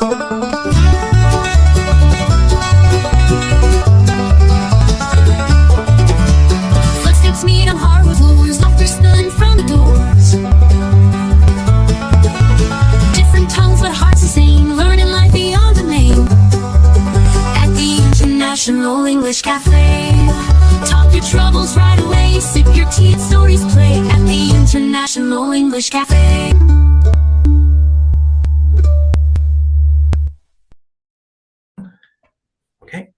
Footsteps meet on hardwood floors, laughter still in front of doors. Different tongues but hearts the same, learning life beyond the name. At the International English Cafe, talk your troubles right away, sip your tea and stories play. At the International English Cafe. Okay.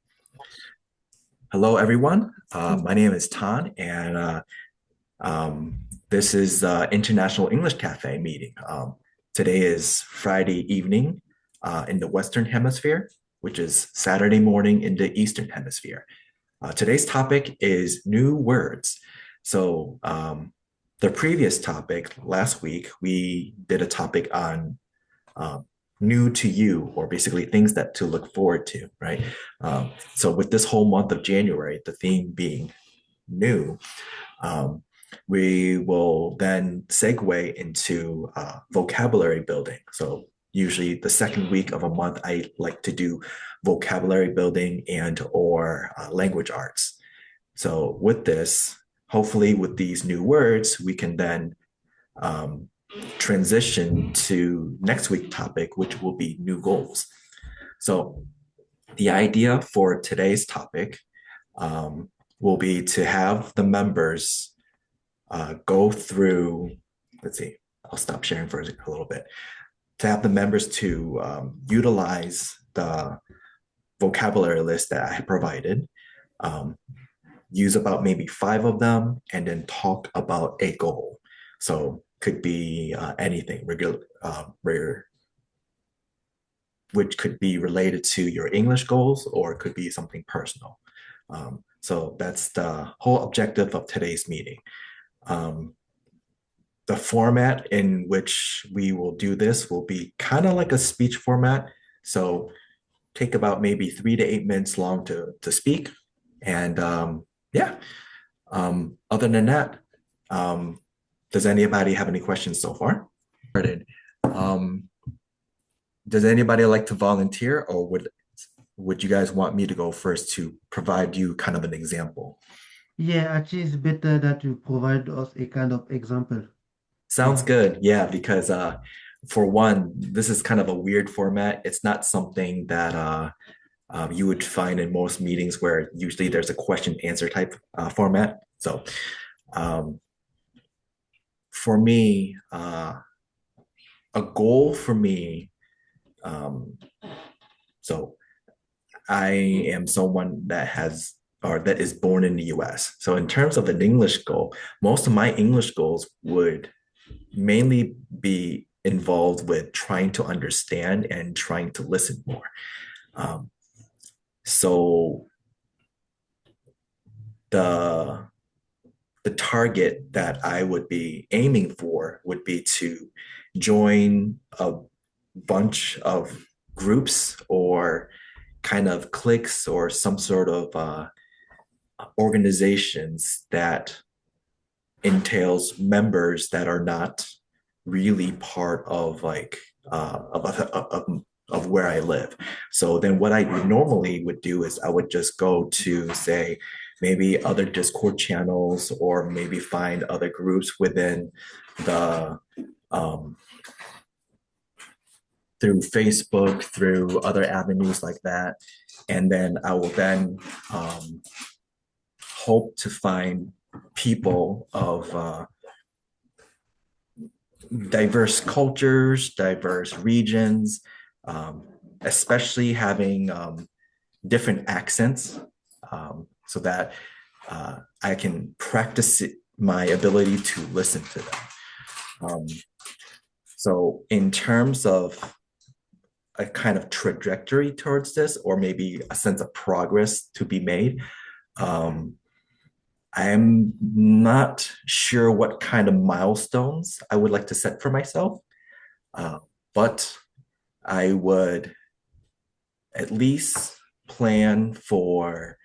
Hello, everyone. My name is Thanh, and this is International English Cafe meeting. Today is Friday evening in the Western Hemisphere, which is Saturday morning in the Eastern Hemisphere. Today's topic is new words. So the previous topic last week, we did a topic on new to you, or basically things that to look forward to, right? So with this whole month of January, the theme being new, we will then segue into vocabulary building. So usually the second week of a month, I like to do vocabulary building and or language arts. So with this, hopefully with these new words, we can then transition to next week's topic, which will be new goals. So the idea for today's topic will be to have the members go through, let's see, I'll stop sharing for a little bit, to have the members to utilize the vocabulary list that I provided, use about maybe 5 of them, and then talk about a goal. So could be anything, which could be related to your English goals, or it could be something personal. So that's the whole objective of today's meeting. The format in which we will do this will be kind of like a speech format. So take about maybe 3 to 8 minutes long to speak. And yeah, other than that, does anybody have any questions so far? Does anybody like to volunteer, or would you guys want me to go first to provide you kind of an example? Yeah, actually, it's better that you provide us a kind of example. Sounds good. Yeah, because for one, this is kind of a weird format. It's not something that you would find in most meetings where usually there's a question answer type format. So for me, a goal for me, so I am someone that has or that is born in the US. So in terms of an English goal, most of my English goals would mainly be involved with trying to understand and trying to listen more. So the target that I would be aiming for would be to join a bunch of groups or kind of cliques or some sort of organizations that entails members that are not really part of like of where I live. So then what I normally would do is I would just go to, say, maybe other Discord channels, or maybe find other groups within the through Facebook, through other avenues like that. And then I will then hope to find people of diverse cultures, diverse regions, especially having different accents, so that I can practice my ability to listen to them. So in terms of a kind of trajectory towards this, or maybe a sense of progress to be made, I'm not sure what kind of milestones I would like to set for myself, but I would at least plan for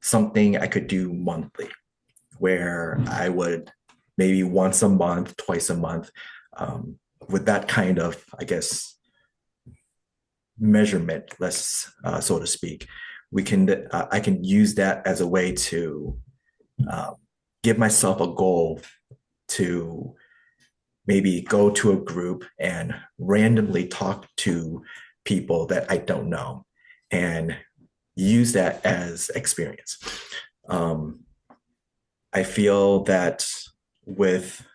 something I could do monthly, where I would maybe once a month, twice a month, with that kind of, I guess, measurement, let's so to speak. I can use that as a way to give myself a goal to maybe go to a group and randomly talk to people that I don't know and use that as experience. I feel that with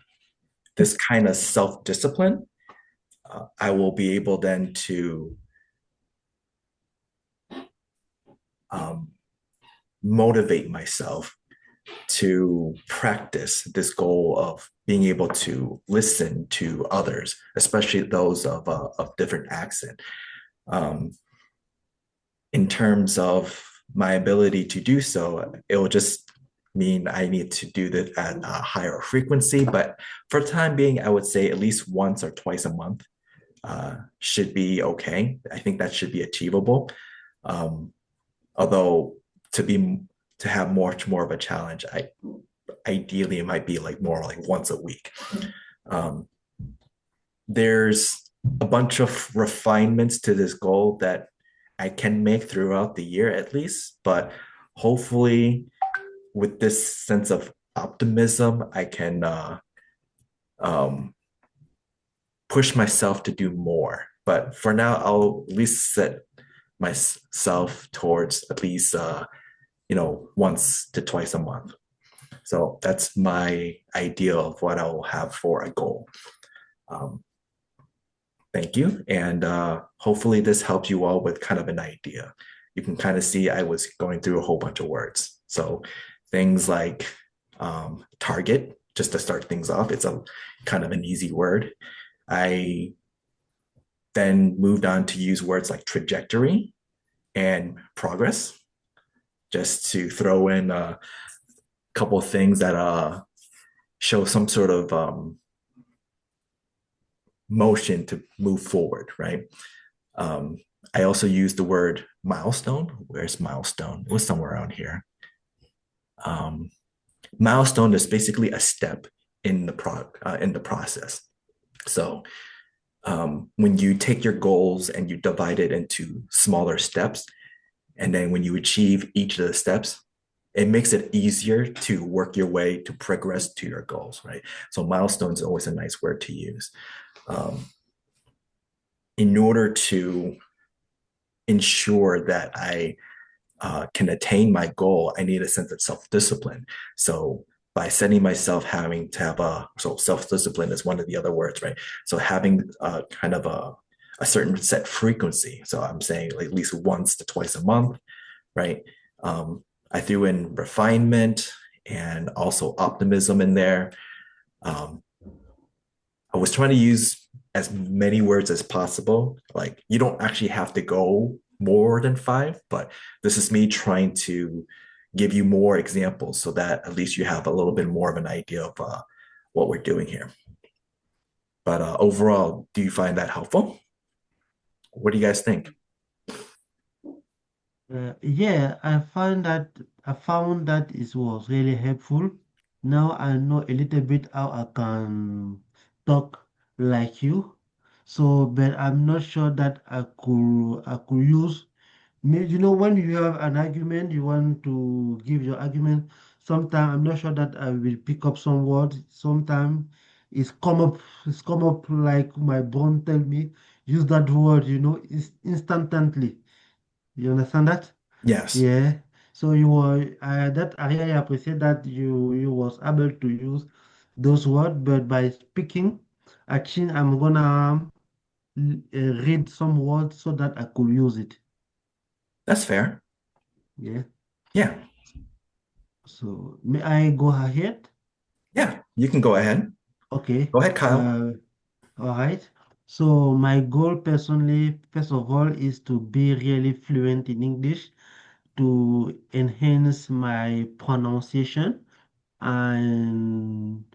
this kind of self-discipline, I will be able then to motivate myself to practice this goal of being able to listen to others, especially those of different accent. In terms of my ability to do so, it will just mean I need to do that at a higher frequency. But for the time being, I would say at least once or twice a month should be okay. I think that should be achievable. Although to have much more of a challenge, ideally it might be like more like once a week. There's a bunch of refinements to this goal that I can make throughout the year at least, but hopefully with this sense of optimism, I can push myself to do more. But for now, I'll at least set myself towards at least once to twice a month. So that's my idea of what I'll have for a goal. Thank you. And hopefully this helps you all with kind of an idea. You can kind of see I was going through a whole bunch of words. So things like target, just to start things off, it's a kind of an easy word. I then moved on to use words like trajectory and progress, just to throw in a couple of things that show some sort of motion to move forward, right? I also used the word milestone. Where's milestone? It was somewhere around here. Milestone is basically a step in the process. So when you take your goals and you divide it into smaller steps, and then when you achieve each of the steps, it makes it easier to work your way to progress to your goals, right? So milestone is always a nice word to use. In order to ensure that I can attain my goal, I need a sense of self-discipline. So by setting myself having to have so self-discipline is one of the other words, right? So having kind of a certain set frequency. So I'm saying like at least once to twice a month, right? I threw in refinement and also optimism in there. I was trying to use as many words as possible. Like you don't actually have to go more than 5, but this is me trying to give you more examples so that at least you have a little bit more of an idea of what we're doing here. But overall, do you find that helpful? What do you guys think? Yeah, I found that it was really helpful. Now I know a little bit how I can talk like you. So, but I'm not sure that I could use. When you have an argument, you want to give your argument. Sometimes I'm not sure that I will pick up some words. Sometimes it's come up like my brain tell me use that word. It's instantly. You understand that? Yes, Yeah. So you were that I really appreciate that you was able to use those words, but by speaking, I think I'm gonna read some words so that I could use it. that's fair. Yeah. Yeah, So may I go ahead? yeah, you can go ahead. Okay. Go ahead, Kyle. All right. So my goal personally, first of all, is to be really fluent in English, to enhance my pronunciation and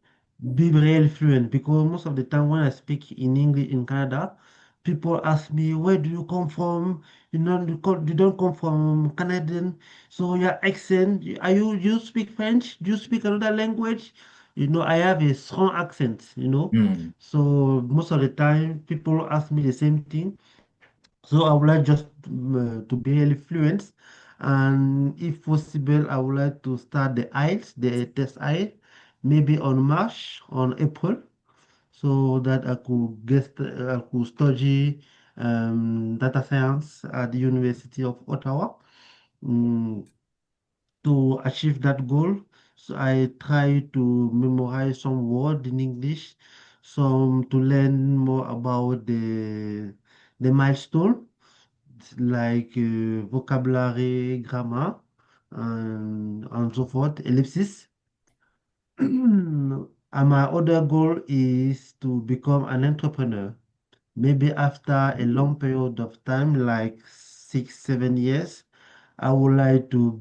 be really fluent, because most of the time when I speak in English in Canada, people ask me, where do you come from? You don't come from Canadian, so your accent, you speak French? Do you speak another language? I have a strong accent. Hmm. So most of the time people ask me the same thing. So I would like just to be really fluent, and if possible, I would like to start the IELTS, the test IELTS, maybe on March, on April, so that I could study data science at the University of Ottawa. Mm, to achieve that goal, so I try to memorize some word in English, some to learn more about the milestone like vocabulary, grammar, and so forth, ellipsis. And my other goal is to become an entrepreneur. Maybe after a long period of time, like 6, 7 years, I would like to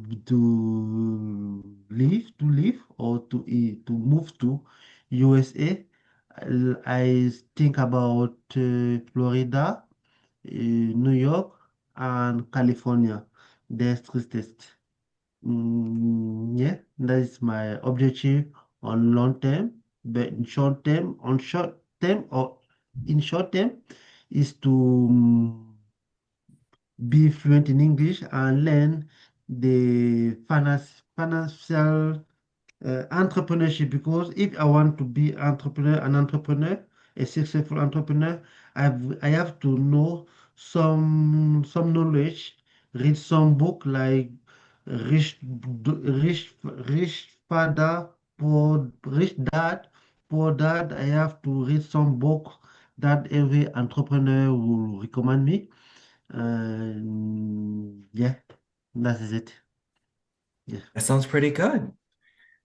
live or to move to USA. I think about Florida, New York, and California. There's three states. Yeah, that is my objective on long term. But in short term, is to be fluent in English and learn the financial entrepreneurship, because if I want to be an entrepreneur, a successful entrepreneur, I have to know some knowledge, read some book like rich father, poor rich dad, poor dad. I have to read some book that every entrepreneur will recommend me. Yeah, that is it. Yeah, That sounds pretty good.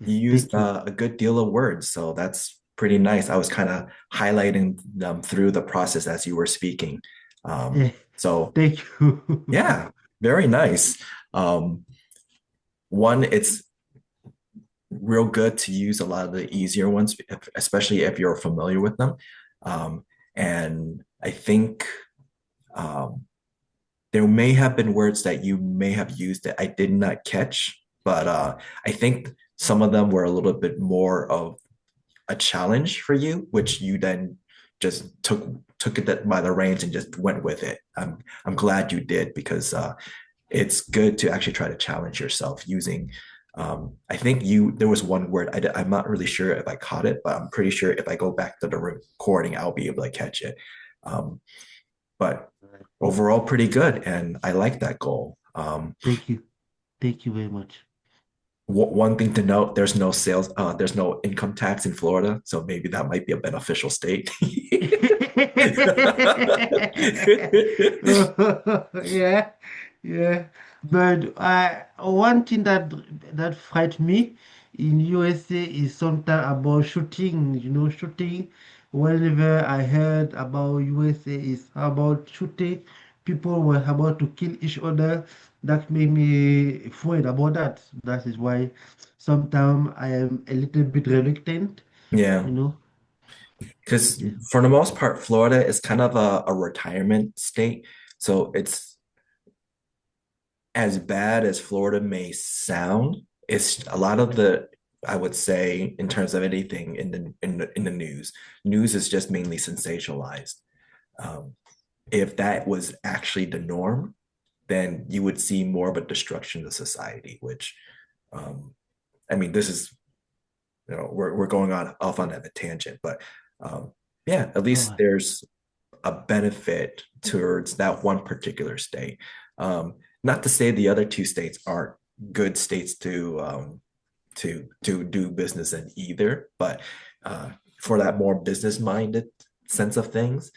yeah. You used Thank you. a good deal of words, so that's pretty nice. I was kind of highlighting them through the process as you were speaking. Yeah, So thank you. yeah, very nice. Um, One, it's real good to use a lot of the easier ones, especially if you're familiar with them. And I think um, there may have been words that you may have used that I did not catch, but I think some of them were a little bit more of a challenge for you, which you then just took it by the reins and just went with it. I'm glad you did because it's good to actually try to challenge yourself using. I think there was one word I'm not really sure if I caught it, but I'm pretty sure if I go back to the recording, I'll be able to catch it. Um, but overall, pretty good, and I like that goal. Thank you. Thank you very much. One thing to note: there's no income tax in Florida, so maybe that might be a beneficial state. Yeah, yeah. But one thing that frightened me in USA is sometimes about shooting. Shooting. Whenever I heard about USA is about shooting, people were about to kill each other. That made me afraid about that. That is why sometimes I am a little bit reluctant. Yeah, You know. because Yeah. for the most part, Florida is kind of a retirement state. So it's as bad as Florida may sound, it's a lot of the, I would say, in terms of anything in the news is just mainly sensationalized. Um, if that was actually the norm, then you would see more of a destruction of society, which um, I mean, this is, we're going on off on a tangent, but um, yeah, at All least right. there's a benefit towards that one particular state. Not to say the other two states aren't good states to do business in either, but uh, for that more business minded sense of things,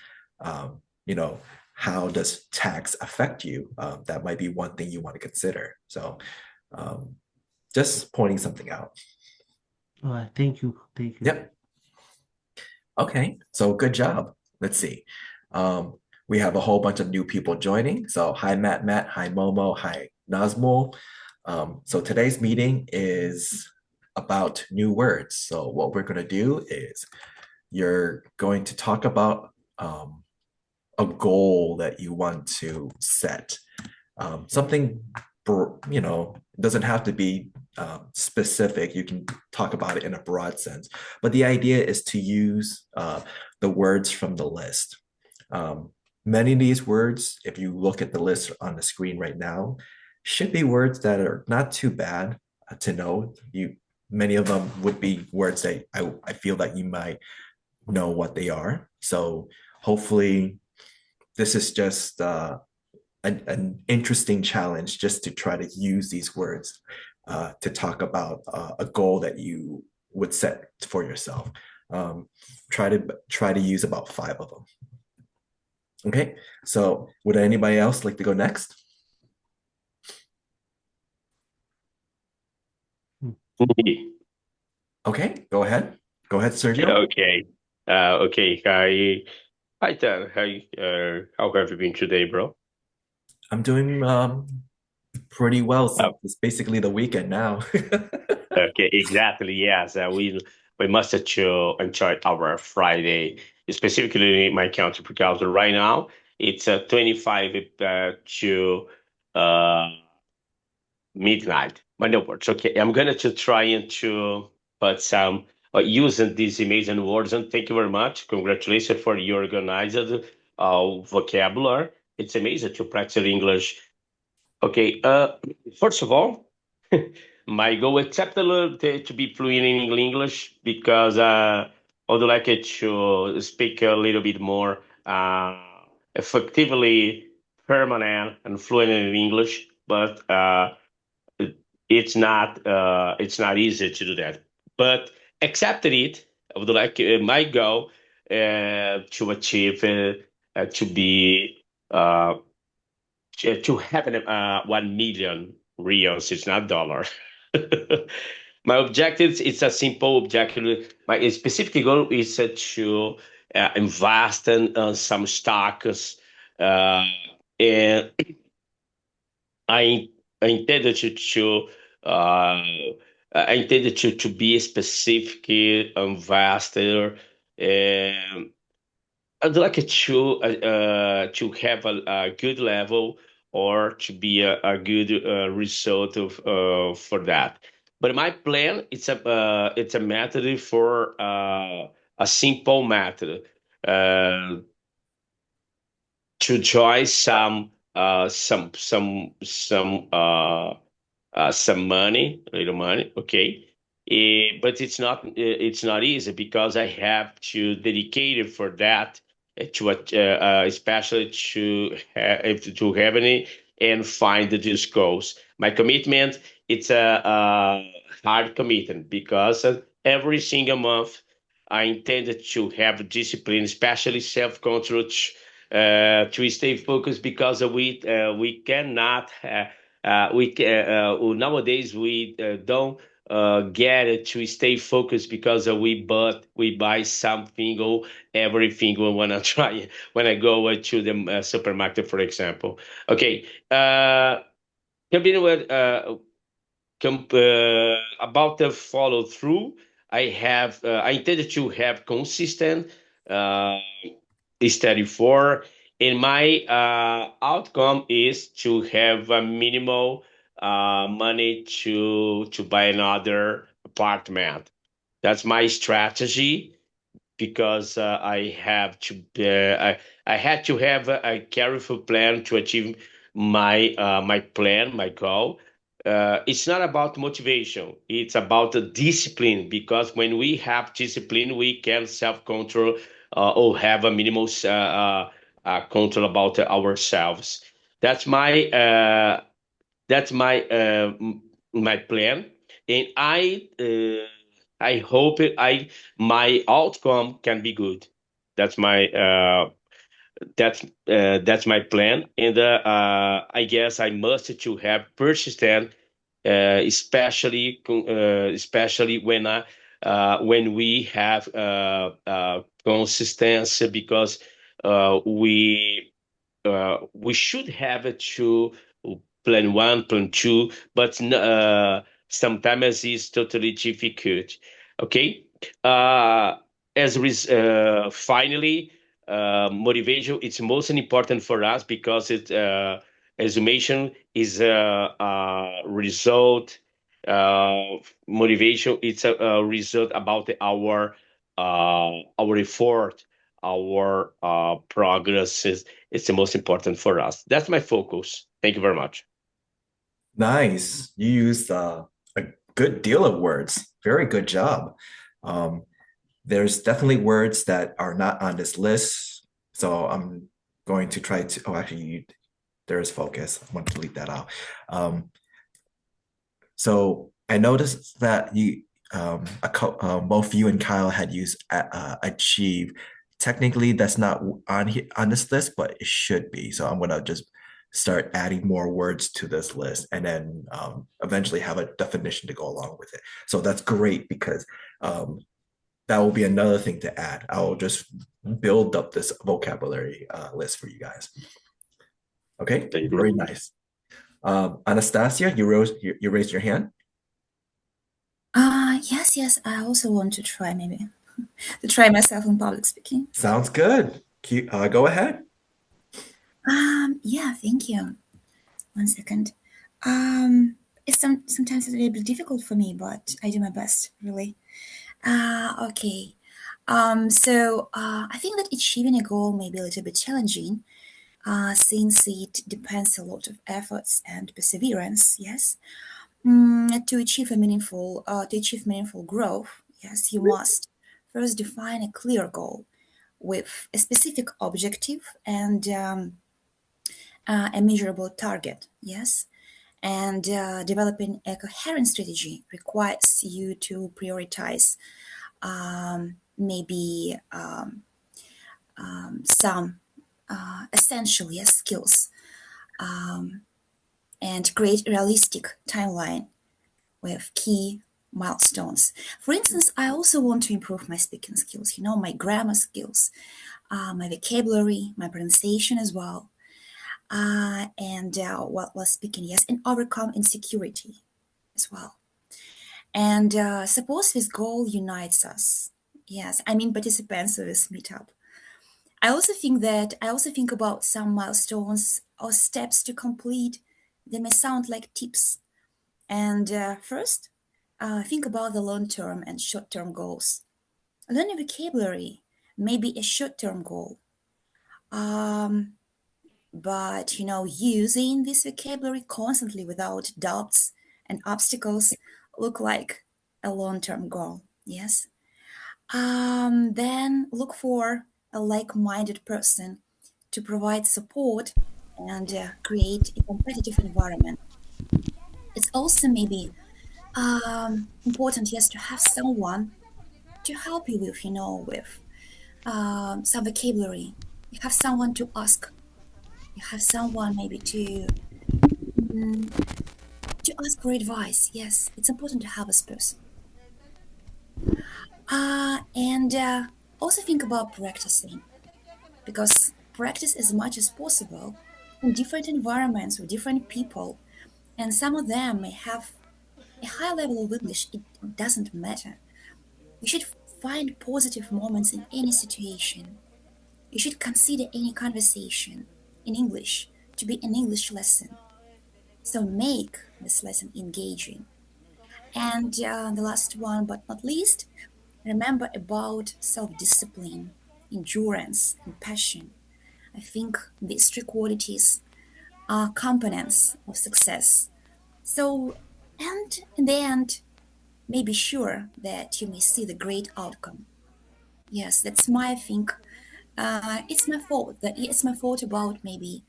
you know, how does tax affect you? That might be one thing you want to consider. So, um, just pointing something out. All right. Thank you. Thank you. Yep. Okay, so good job. Let's see. Um, we have a whole bunch of new people joining. So hi Matt, hi Moh Moh, hi Nazmul. So today's meeting is about new words. So what we're going to do is you're going to talk about a goal that you want to set. Something, doesn't have to be specific. You can talk about it in a broad sense. But the idea is to use the words from the list. Um, many of these words, if you look at the list on the screen right now, should be words that are not too bad to know. Many of them would be words that I feel that you might know what they are. So hopefully this is just an interesting challenge just to try to use these words to talk about a goal that you would set for yourself. Try to use about 5 of them. Okay, so would anybody else like to go next? Me. Okay, go ahead. Go ahead, Sergio. Okay. Okay. Hi, Dan. How have you been today, bro? I'm doing pretty well since Oh, it's basically the weekend now. okay. Exactly. Yes. We must enjoy our Friday, specifically in my country, because right now it's 25 to uh, midnight. But no words. Okay. I'm gonna to try and to put some using these amazing words. And thank you very much. Congratulations for your organized vocabulary. It's amazing to practice English. Okay, first of all, my goal is to be fluent in English because I would like it to speak a little bit more effectively, permanent, and fluent in English. But it's not easy to do that. But accepted it, I would like my goal to achieve to be. To have 1 million reals, it's not dollar. My objective is a simple objective. My specific goal is to invest in some stocks, and I, I intended uh, I intended to be a specific investor. Um, I'd like it to have a good level or to be a good result of for that. But my plan it's a method for a simple method to join some money, a little money, okay. But it's not easy because I have to dedicate it for that, especially to have any and find these goals. My commitment it's a hard commitment because every single month I intended to have discipline, especially self control, to stay focused because we cannot. Nowadays we don't get it to stay focused because we buy something or everything we want to try when I go to the supermarket, for example. Okay, continue with about the follow through. I intended to have consistent uh, study for, and my outcome is to have a minimal money to buy another apartment. That's my strategy because I had to have a careful plan to achieve my goal. It's not about motivation; it's about the discipline. Because when we have discipline, we can self control or have a minimal control about ourselves. That's my uh, that's my plan, and I hope my outcome can be good. That's my that's my plan, and I guess I must to have persistent, especially when we have consistency because we should have it to plan one, plan two, but sometimes it's totally difficult. Okay. Uh, Finally, motivation it's most important for us because assumption is a result. Motivation it's a result about our effort, our progress is the most important for us. That's my focus. Thank you very much. Nice. You used a good deal of words. Very good job. There's definitely words that are not on this list. So I'm going to try to, oh, actually, there is focus. I want to delete that out. So I noticed that both you and Kyle had used achieve. Technically, that's not on this list, but it should be. So I'm gonna just start adding more words to this list, and then eventually have a definition to go along with it. So that's great because that will be another thing to add. I will just build up this vocabulary list for you guys. Okay, very nice. Anastasia, you raised your hand. Yes, I also want to try maybe to try myself in public speaking. Sounds good. Go ahead. Yeah, thank you. 1 second. It's sometimes a little bit difficult for me, but I do my best, really. Okay. So I think that achieving a goal may be a little bit challenging, since it depends a lot of efforts and perseverance. Yes. To achieve meaningful growth, yes, you must first define a clear goal with a specific objective and a measurable target. Yes, and developing a coherent strategy requires you to prioritize maybe some essential skills, and create a realistic timeline with key milestones. For instance, I also want to improve my speaking skills, my grammar skills, my vocabulary, my pronunciation as well. And while speaking, yes, and overcome insecurity as well. And suppose this goal unites us. Yes, I mean participants of this meetup. I also think about some milestones or steps to complete. They may sound like tips. And first, think about the long-term and short-term goals. Learning vocabulary may be a short-term goal. But, using this vocabulary constantly without doubts and obstacles look like a long-term goal, yes? Then look for a like-minded person to provide support and create a competitive environment. It's also maybe important, yes, to have someone to help you with, with some vocabulary. You have someone to ask. You have someone maybe to ask for advice. Yes, it's important to have this person. And also think about practicing, because practice as much as possible in different environments with different people, and some of them may have a high level of English. It doesn't matter. You should find positive moments in any situation. You should consider any conversation in English to be an English lesson. So make this lesson engaging. And the last one, but not least, remember about self-discipline, endurance, and passion. I think these three qualities are components of success. So, and in the end, may be sure that you may see the great outcome. Yes, that's my think. It's my fault. It's my fault about maybe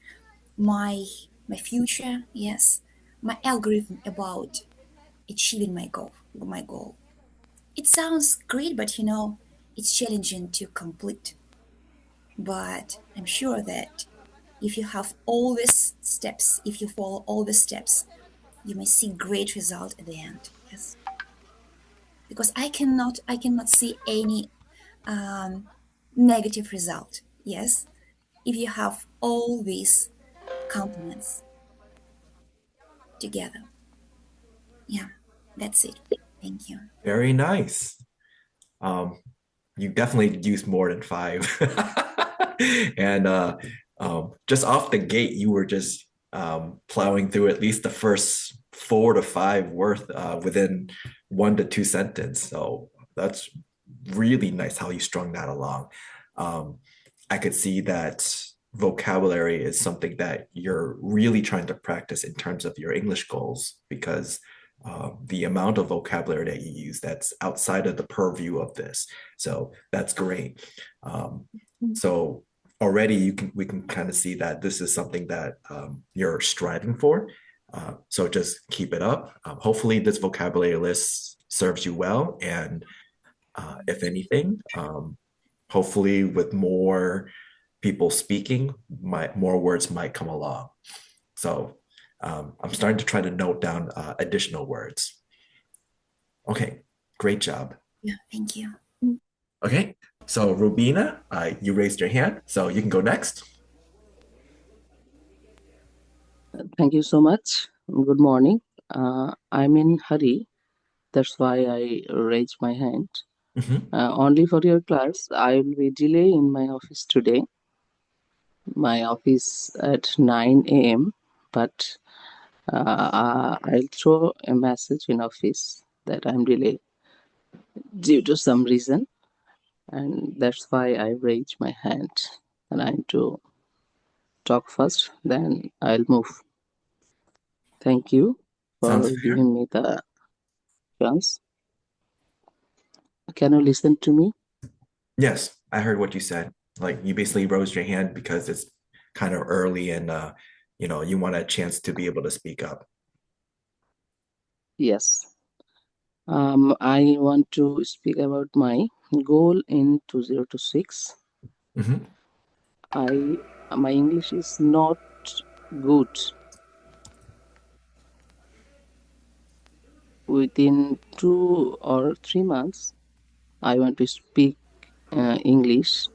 my future. Yes, my algorithm about achieving my goal. It sounds great, but it's challenging to complete. But I'm sure that if you have all these steps, if you follow all the steps, you may see great result at the end. Yes, because I cannot see any negative result. Yes, if you have all these components together. Yeah, that's it. Thank you. Very nice. You definitely used more than 5. And just off the gate, you were just plowing through at least the first 4 to 5 worth within 1 to 2 sentences. So that's really nice how you strung that along. I could see that vocabulary is something that you're really trying to practice in terms of your English goals, because the amount of vocabulary that you use that's outside of the purview of this. So that's great. So already we can kind of see that this is something that you're striving for. So just keep it up. Hopefully this vocabulary list serves you well. And if anything, hopefully with more people speaking, more words might come along. So I'm starting to try to note down additional words. Okay, great job. Yeah, thank you. Okay, so Rubina, you raised your hand, so you can go next. Thank you so much. Good morning. I'm in hurry. That's why I raised my hand. Only for your class, I will be delay in my office today. My office at 9 a.m. But I'll throw a message in office that I'm delayed due to some reason, and that's why I raised my hand. And I need to talk first, then I'll move. Thank you Sounds for fair. giving me the chance. Can you listen to me? Yes, I heard what you said. Like you basically raised your hand because it's kind of early and you want a chance to be able to speak up. Yes. I want to speak about my goal in 2026. My English is not good. Within 2 or 3 months, I want to speak English,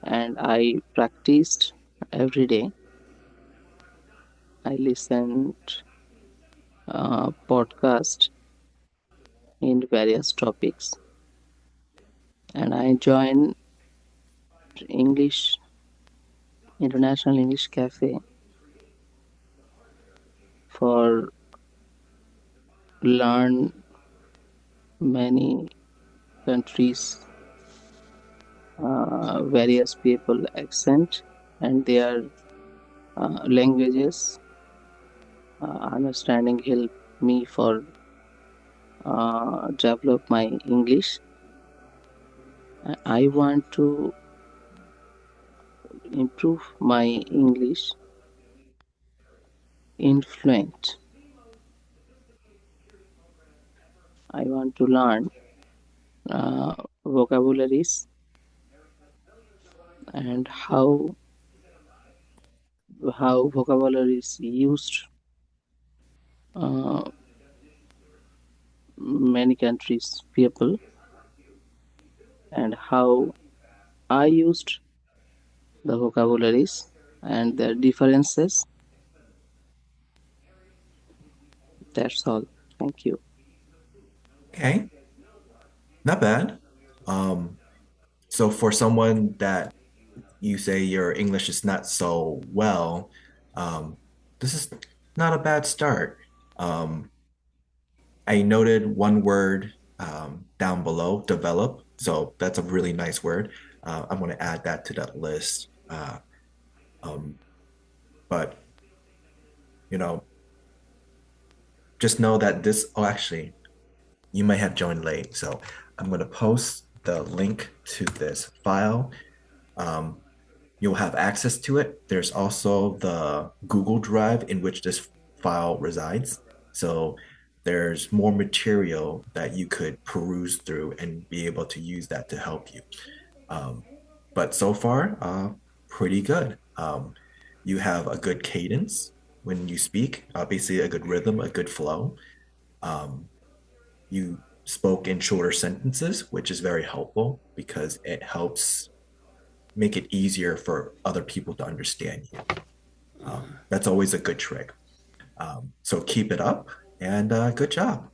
and I practiced every day. I listened podcast in various topics, and I joined International English Cafe for learn many countries, various people accent and their languages. Understanding help me for develop my English. I want to improve my English in fluent. I want to learn vocabularies and how vocabulary is used many countries people, and how I used the vocabularies and their differences. That's all. Thank you. Okay, not bad. So for someone that you say your English is not so well, this is not a bad start. I noted one word down below, develop. So that's a really nice word. I'm going to add that to that list. But, just know that actually, you might have joined late. So I'm going to post the link to this file. You'll have access to it. There's also the Google Drive in which this file resides. So there's more material that you could peruse through and be able to use that to help you. But so far, pretty good. You have a good cadence when you speak, basically a good rhythm, a good flow. You spoke in shorter sentences, which is very helpful because it helps make it easier for other people to understand you. That's always a good trick. So keep it up and good job.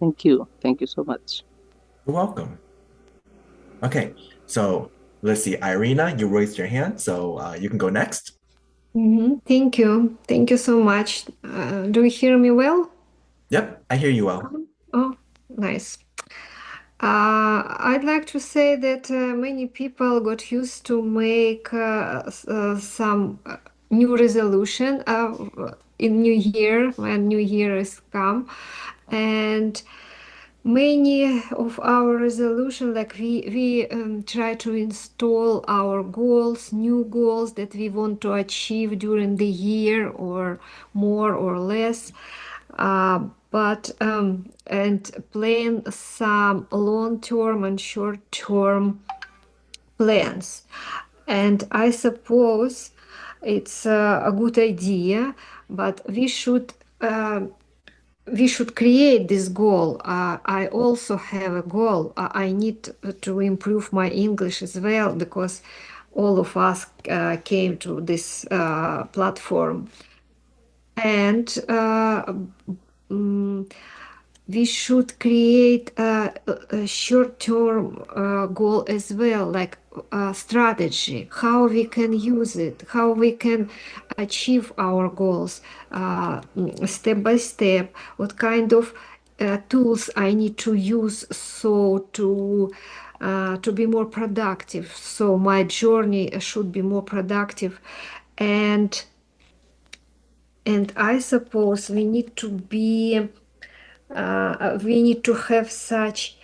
Thank you. Thank you so much. You're welcome. Okay, so let's see. Iryna, you raised your hand, so you can go next. Thank you. Thank you so much. Do you hear me well? Yep, I hear you well. Oh, nice. I'd like to say that many people got used to make some new resolution in New Year when New Year is come, and many of our resolution, like we try to install our goals, new goals that we want to achieve during the year, or more or less, but and plan some long-term and short-term plans. And I suppose it's a good idea, but we should create this goal. I also have a goal. I need to improve my English as well, because all of us came to this platform. And we should create a short-term goal as well, like a strategy, how we can use it, how we can achieve our goals step by step, what kind of tools I need to use to be more productive. So my journey should be more productive, and I suppose we need to have such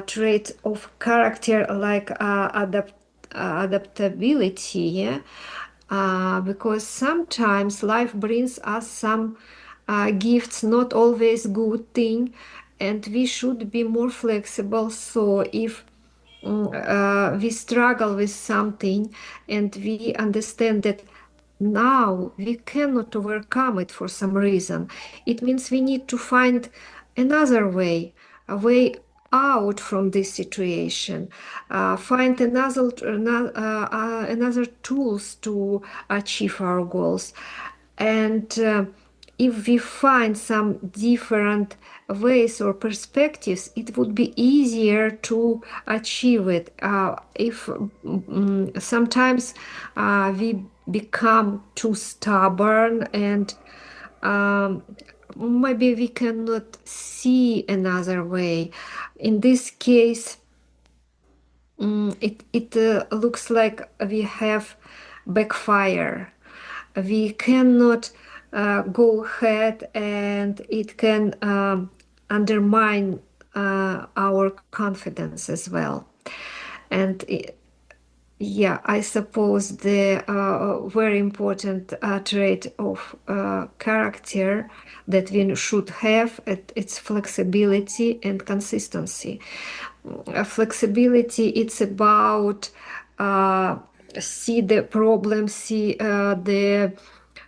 trait of character, like adaptability, yeah? Because sometimes life brings us some gifts, not always good thing, and we should be more flexible. So if we struggle with something and we understand that now we cannot overcome it for some reason, it means we need to find another way, a way out from this situation, find another tools to achieve our goals. And if we find some different ways or perspectives, it would be easier to achieve it. If sometimes we become too stubborn, and maybe we cannot see another way. In this case, it looks like we have backfire. We cannot go ahead, and it can undermine our confidence as well. And yeah, I suppose the very important trait of character that we should have, it's flexibility and consistency. Flexibility, it's about see the problem, see the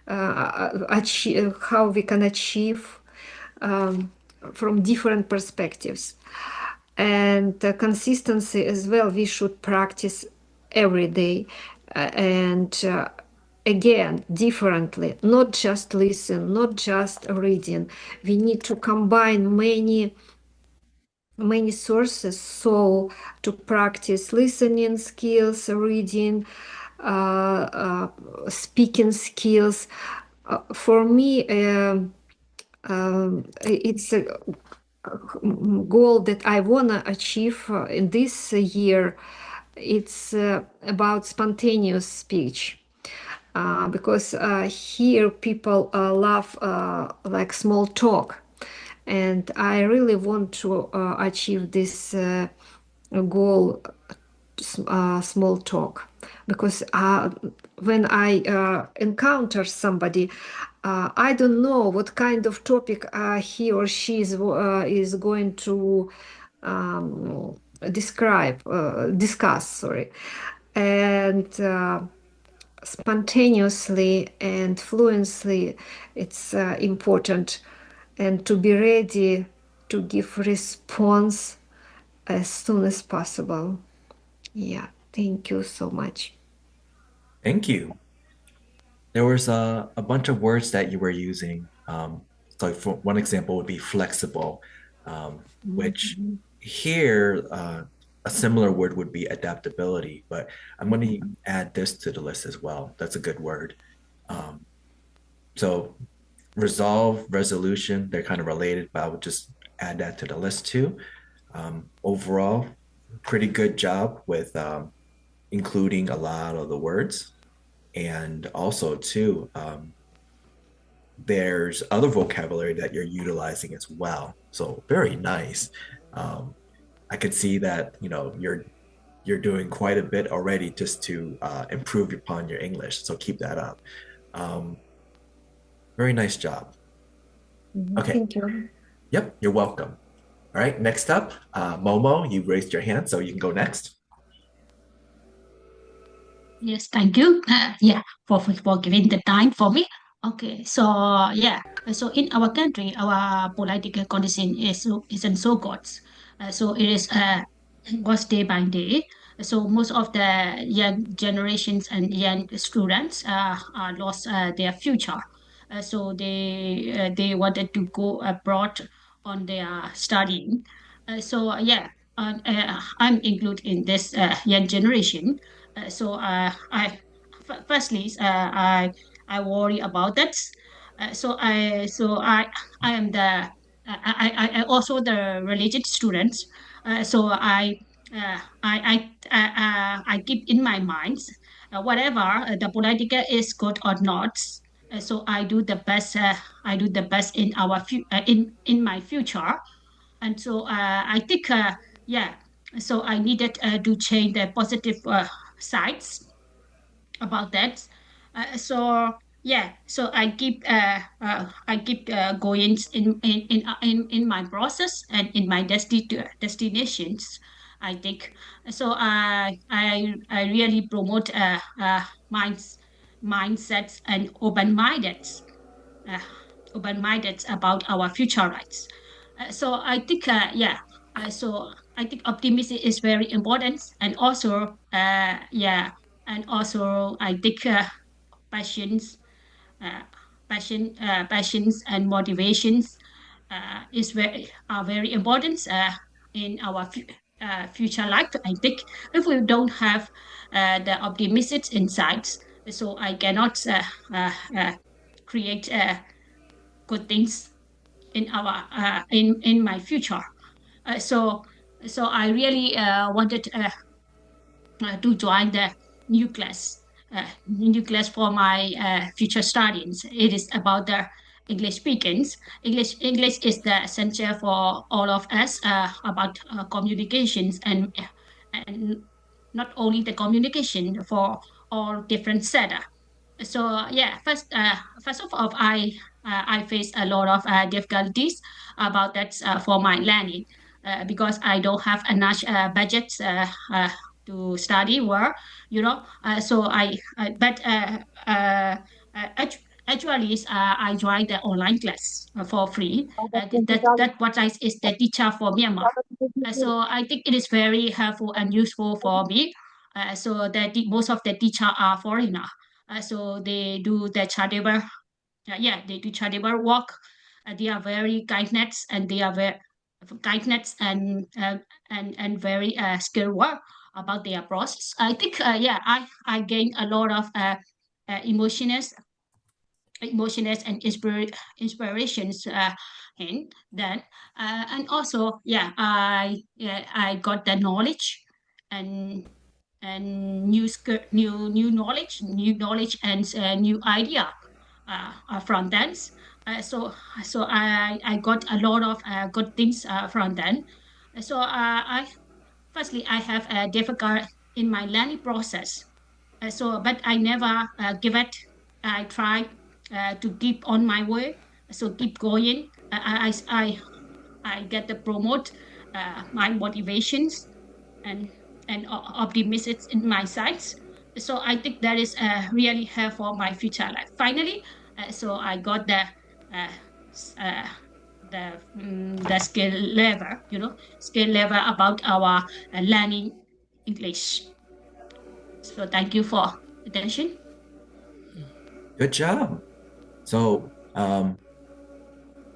achieve, how we can achieve from different perspectives. And consistency as well, we should practice every day, and again, differently, not just listen, not just reading. We need to combine many sources, so to practice listening skills, reading, speaking skills. For me, it's a goal that I want to achieve in this year. It's about spontaneous speech. Because here people love like small talk, and I really want to achieve this goal, small talk, because when I encounter somebody, I don't know what kind of topic he or she is going to discuss, sorry, and spontaneously and fluently, it's important, and to be ready to give response as soon as possible. Yeah, thank you so much. Thank you. There was a bunch of words that you were using. So for one example would be flexible, which here a similar word would be adaptability, but I'm going to add this to the list as well. That's a good word. So resolve, resolution, they're kind of related, but I would just add that to the list too. Overall, pretty good job with including a lot of the words. And also, too, there's other vocabulary that you're utilizing as well. So very nice. I could see that, you're doing quite a bit already just to improve upon your English. So keep that up. Very nice job. Okay. Thank you. Yep, you're welcome. All right, next up, Moh Moh, you raised your hand, so you can go next. Yes, thank you. Yeah, for giving the time for me. Okay, so yeah, so in our country, our political condition isn't so good. So it is worse day by day. So most of the young generations and young students are lost their future. So they wanted to go abroad on their studying. So yeah, I'm included in this young generation. Firstly, I worry about that. I am the I also the religious student. So I keep in my mind whatever the political is good or not. So I do the best. I do the best in in my future, and so I think yeah. So I needed to change the positive sides about that. So yeah, so I keep going in my process and in my destinations. I think so. I really promote mindsets and uh, open-minded about our future rights. So I think yeah. So I think optimism is very important, and also yeah, and also I think passions, uh, passions and motivations is very are very important in our future life. I think if we don't have the optimistic insights, so I cannot create good things in our in my future. So I really wanted to join the new class, new class for my future studies. It is about the English speakings. English is the essential for all of us about communications and not only the communication for all different setup. So yeah, first of all, I face a lot of difficulties about that for my learning because I don't have enough budget to study well, you know. So I but actually I joined the online class for free. That what I is the teacher for Myanmar. So I think it is very helpful and useful for me. So that most of the teacher are foreigner. So they do the charitable, yeah, they do charitable work. They are very kindness and they are very kindness and very skilled work about their process. I think yeah, I gained a lot of emotions and inspirations in then and also yeah, I got the knowledge and new knowledge and new idea from them. So I got a lot of good things from them. So I firstly I have a difficult in my learning process. But I never give it. I try to keep on my way. So keep going. I get to promote my motivations and optimism in my sides. So I think that is really helpful for my future life. Finally, so I got uh, s- uh, the skill level, skill level about our learning English. So thank you for attention. Good job. So,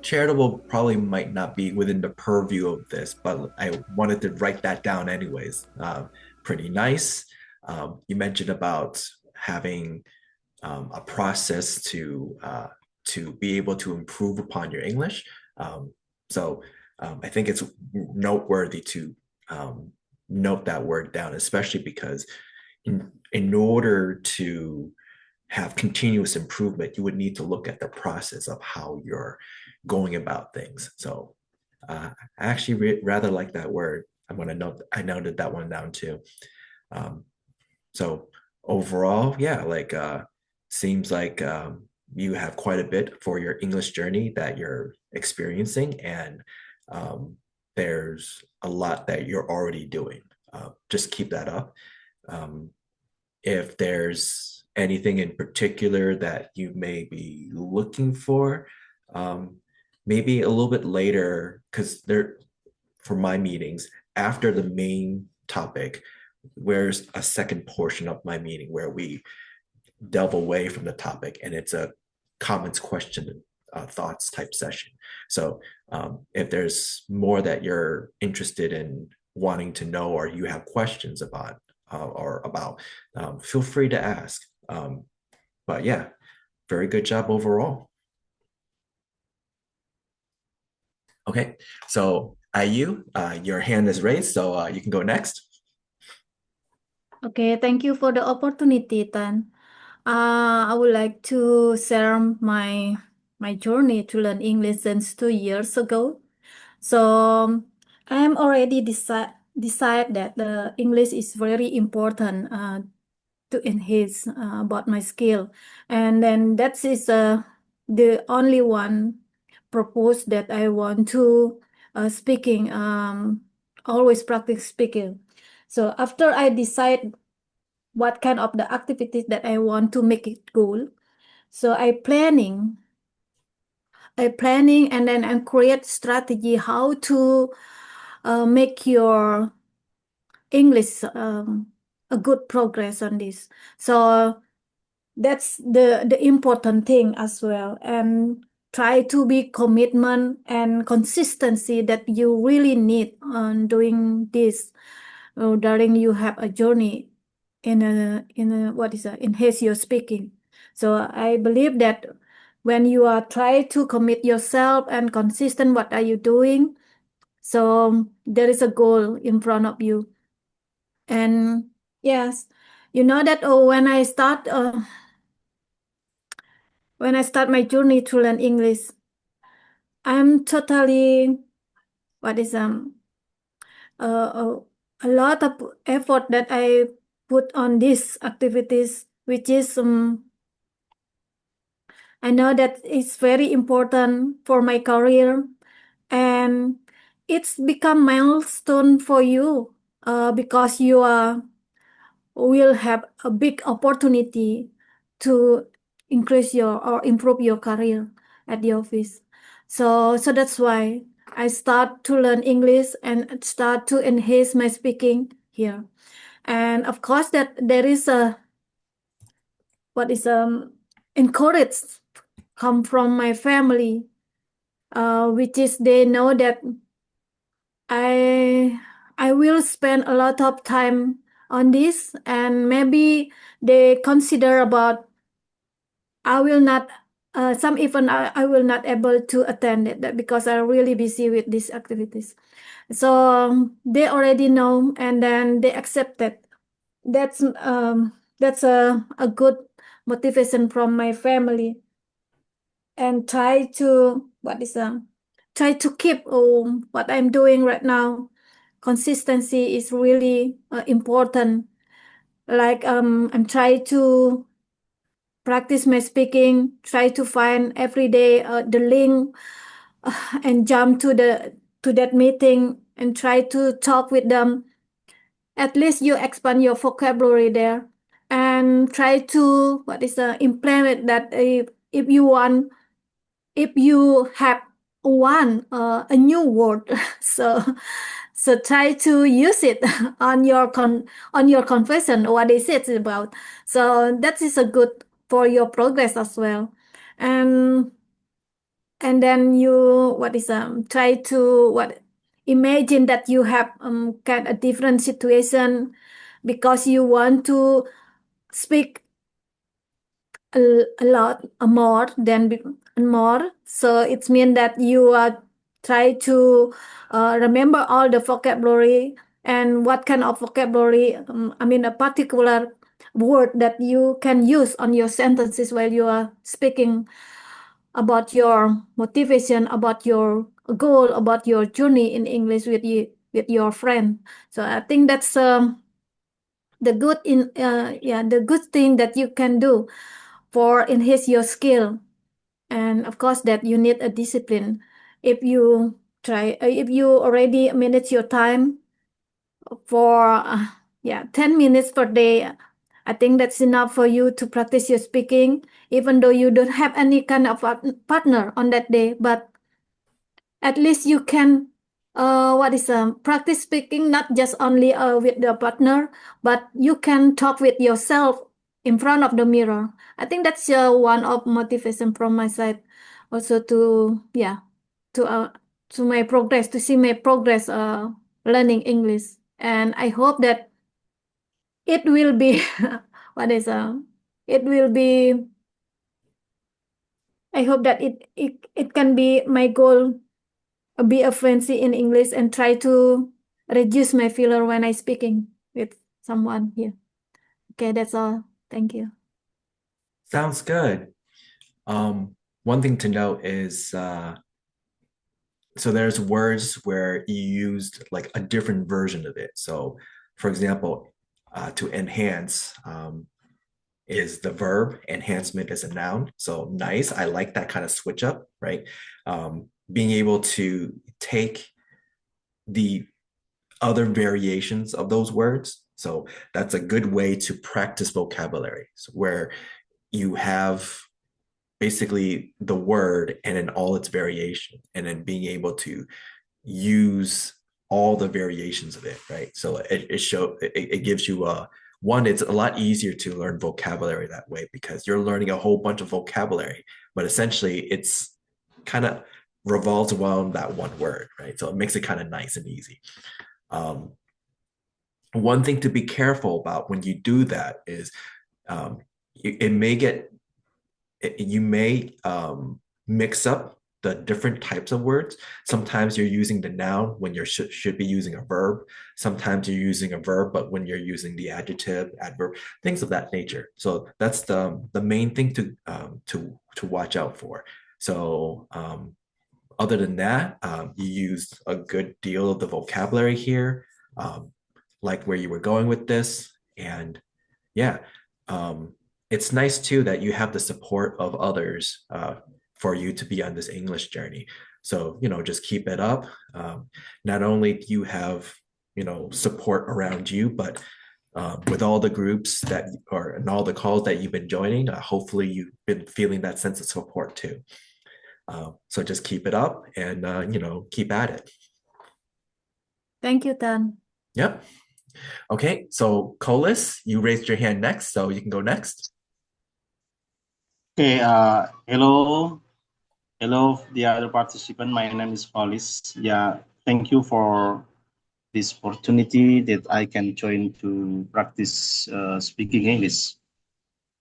charitable probably might not be within the purview of this, but I wanted to write that down anyways. Pretty nice. You mentioned about having a process to be able to improve upon your English. So I think it's noteworthy to note that word down, especially because in order to have continuous improvement, you would need to look at the process of how you're going about things. So I actually rather like that word. I noted that one down too. So overall, yeah, like seems like you have quite a bit for your English journey that you're experiencing, and there's a lot that you're already doing. Just keep that up. If there's anything in particular that you may be looking for, maybe a little bit later, because for my meetings, after the main topic, where's a second portion of my meeting where we delve away from the topic, and it's a comments, question, thoughts type session. So if there's more that you're interested in wanting to know, or you have questions about, feel free to ask. But yeah, very good job overall. Okay, so Ayu, your hand is raised, so you can go next. Okay, thank you for the opportunity, Tan. I would like to share my journey to learn English since 2 years ago. So I'm already decide that the English is very important to enhance about my skill, and then that is the only one purpose that I want to speaking. Always practice speaking. So after I decide what kind of the activities that I want to make it goal, so I planning and then I create strategy how to make your English a good progress on this. So that's the important thing as well, and try to be commitment and consistency that you really need on doing this during you have a journey in a enhance your speaking. So I believe that when you are try to commit yourself and consistent, what are you doing? So there is a goal in front of you. And yes, you know that when I start my journey to learn English, I'm totally a lot of effort that I put on these activities, which is I know that it's very important for my career, and it's become milestone for you because you will have a big opportunity to increase your or improve your career at the office. So that's why I start to learn English and start to enhance my speaking here. And of course that there is a encourage come from my family, which is they know that I will spend a lot of time on this, and maybe they consider about I will not some even I will not able to attend it that because I'm really busy with these activities. So they already know, and then they accept it. That's a good motivation from my family, and try to keep what I'm doing right now. Consistency is really important. Like I'm trying to practice my speaking, try to find every day the link and jump to that meeting and try to talk with them. At least you expand your vocabulary there, and try to implement that if you have a new word, so try to use it on your confession, what is it about. So that is a good for your progress as well. And then you try to imagine that you have kind of different situation because you want to speak a lot more than more. So it means that you are try to remember all the vocabulary and what kind of vocabulary, I mean, a particular word that you can use on your sentences while you are speaking about your motivation, about your goal, about your journey in English with your friend. So I think that's the good thing that you can do for enhance your skill. And of course that you need a discipline. If you already manage your time for 10 minutes per day, I think that's enough for you to practice your speaking, even though you don't have any kind of partner on that day. But at least you can practice speaking, not just only with the partner, but you can talk with yourself in front of the mirror. I think that's one of motivation from my side, also to my progress, to see my progress learning English. And I hope that it will be it will be I hope that it can be my goal, be a fluency in English and try to reduce my filler when I speaking with someone here. Okay, that's all. Thank you. Sounds good. One thing to note is so there's words where you used like a different version of it. So for example, to enhance is the verb, enhancement is a noun. So nice. I like that kind of switch up, right? Being able to take the other variations of those words. So that's a good way to practice vocabulary, where you have basically the word and in all its variation, and then being able to use all the variations of it, right? So it gives you one, it's a lot easier to learn vocabulary that way because you're learning a whole bunch of vocabulary, but essentially it's kind of revolves around that one word, right? So it makes it kind of nice and easy. One thing to be careful about when you do that is you may mix up the different types of words. Sometimes you're using the noun when you should be using a verb. Sometimes you're using a verb, but when you're using the adjective, adverb, things of that nature. So that's the main thing to watch out for. So other than that, you used a good deal of the vocabulary here, like where you were going with this. And yeah, it's nice too that you have the support of others for you to be on this English journey. So, just keep it up. Not only do you have, support around you, but with all the groups and all the calls that you've been joining, hopefully you've been feeling that sense of support too. So just keep it up and, keep at it. Thank you, Tan. Yep. Okay, so Kholis, you raised your hand next, so you can go next. Okay, hello, the other participant. My name is Kholis. Yeah, thank you for this opportunity that I can join to practice speaking English.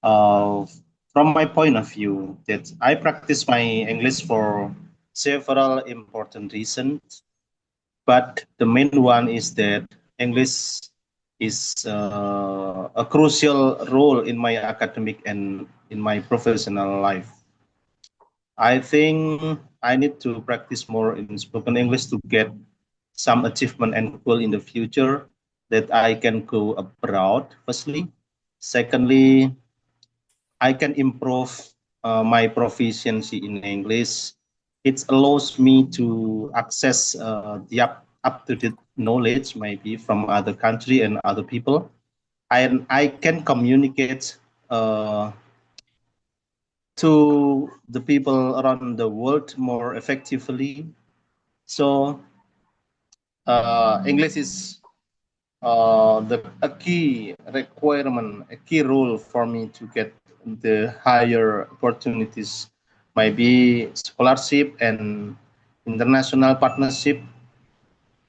From my point of view, that I practice my English for several important reasons, but the main one is that English is a crucial role in my academic and in my professional life. I think I need to practice more in spoken English to get some achievement and goal in the future that I can go abroad, firstly. Secondly, I can improve my proficiency in English. It allows me to access the up-to-date knowledge maybe from other country and other people. And I can communicate to the people around the world more effectively. So English is a key requirement, a key rule for me to get the higher opportunities, maybe scholarship and international partnership.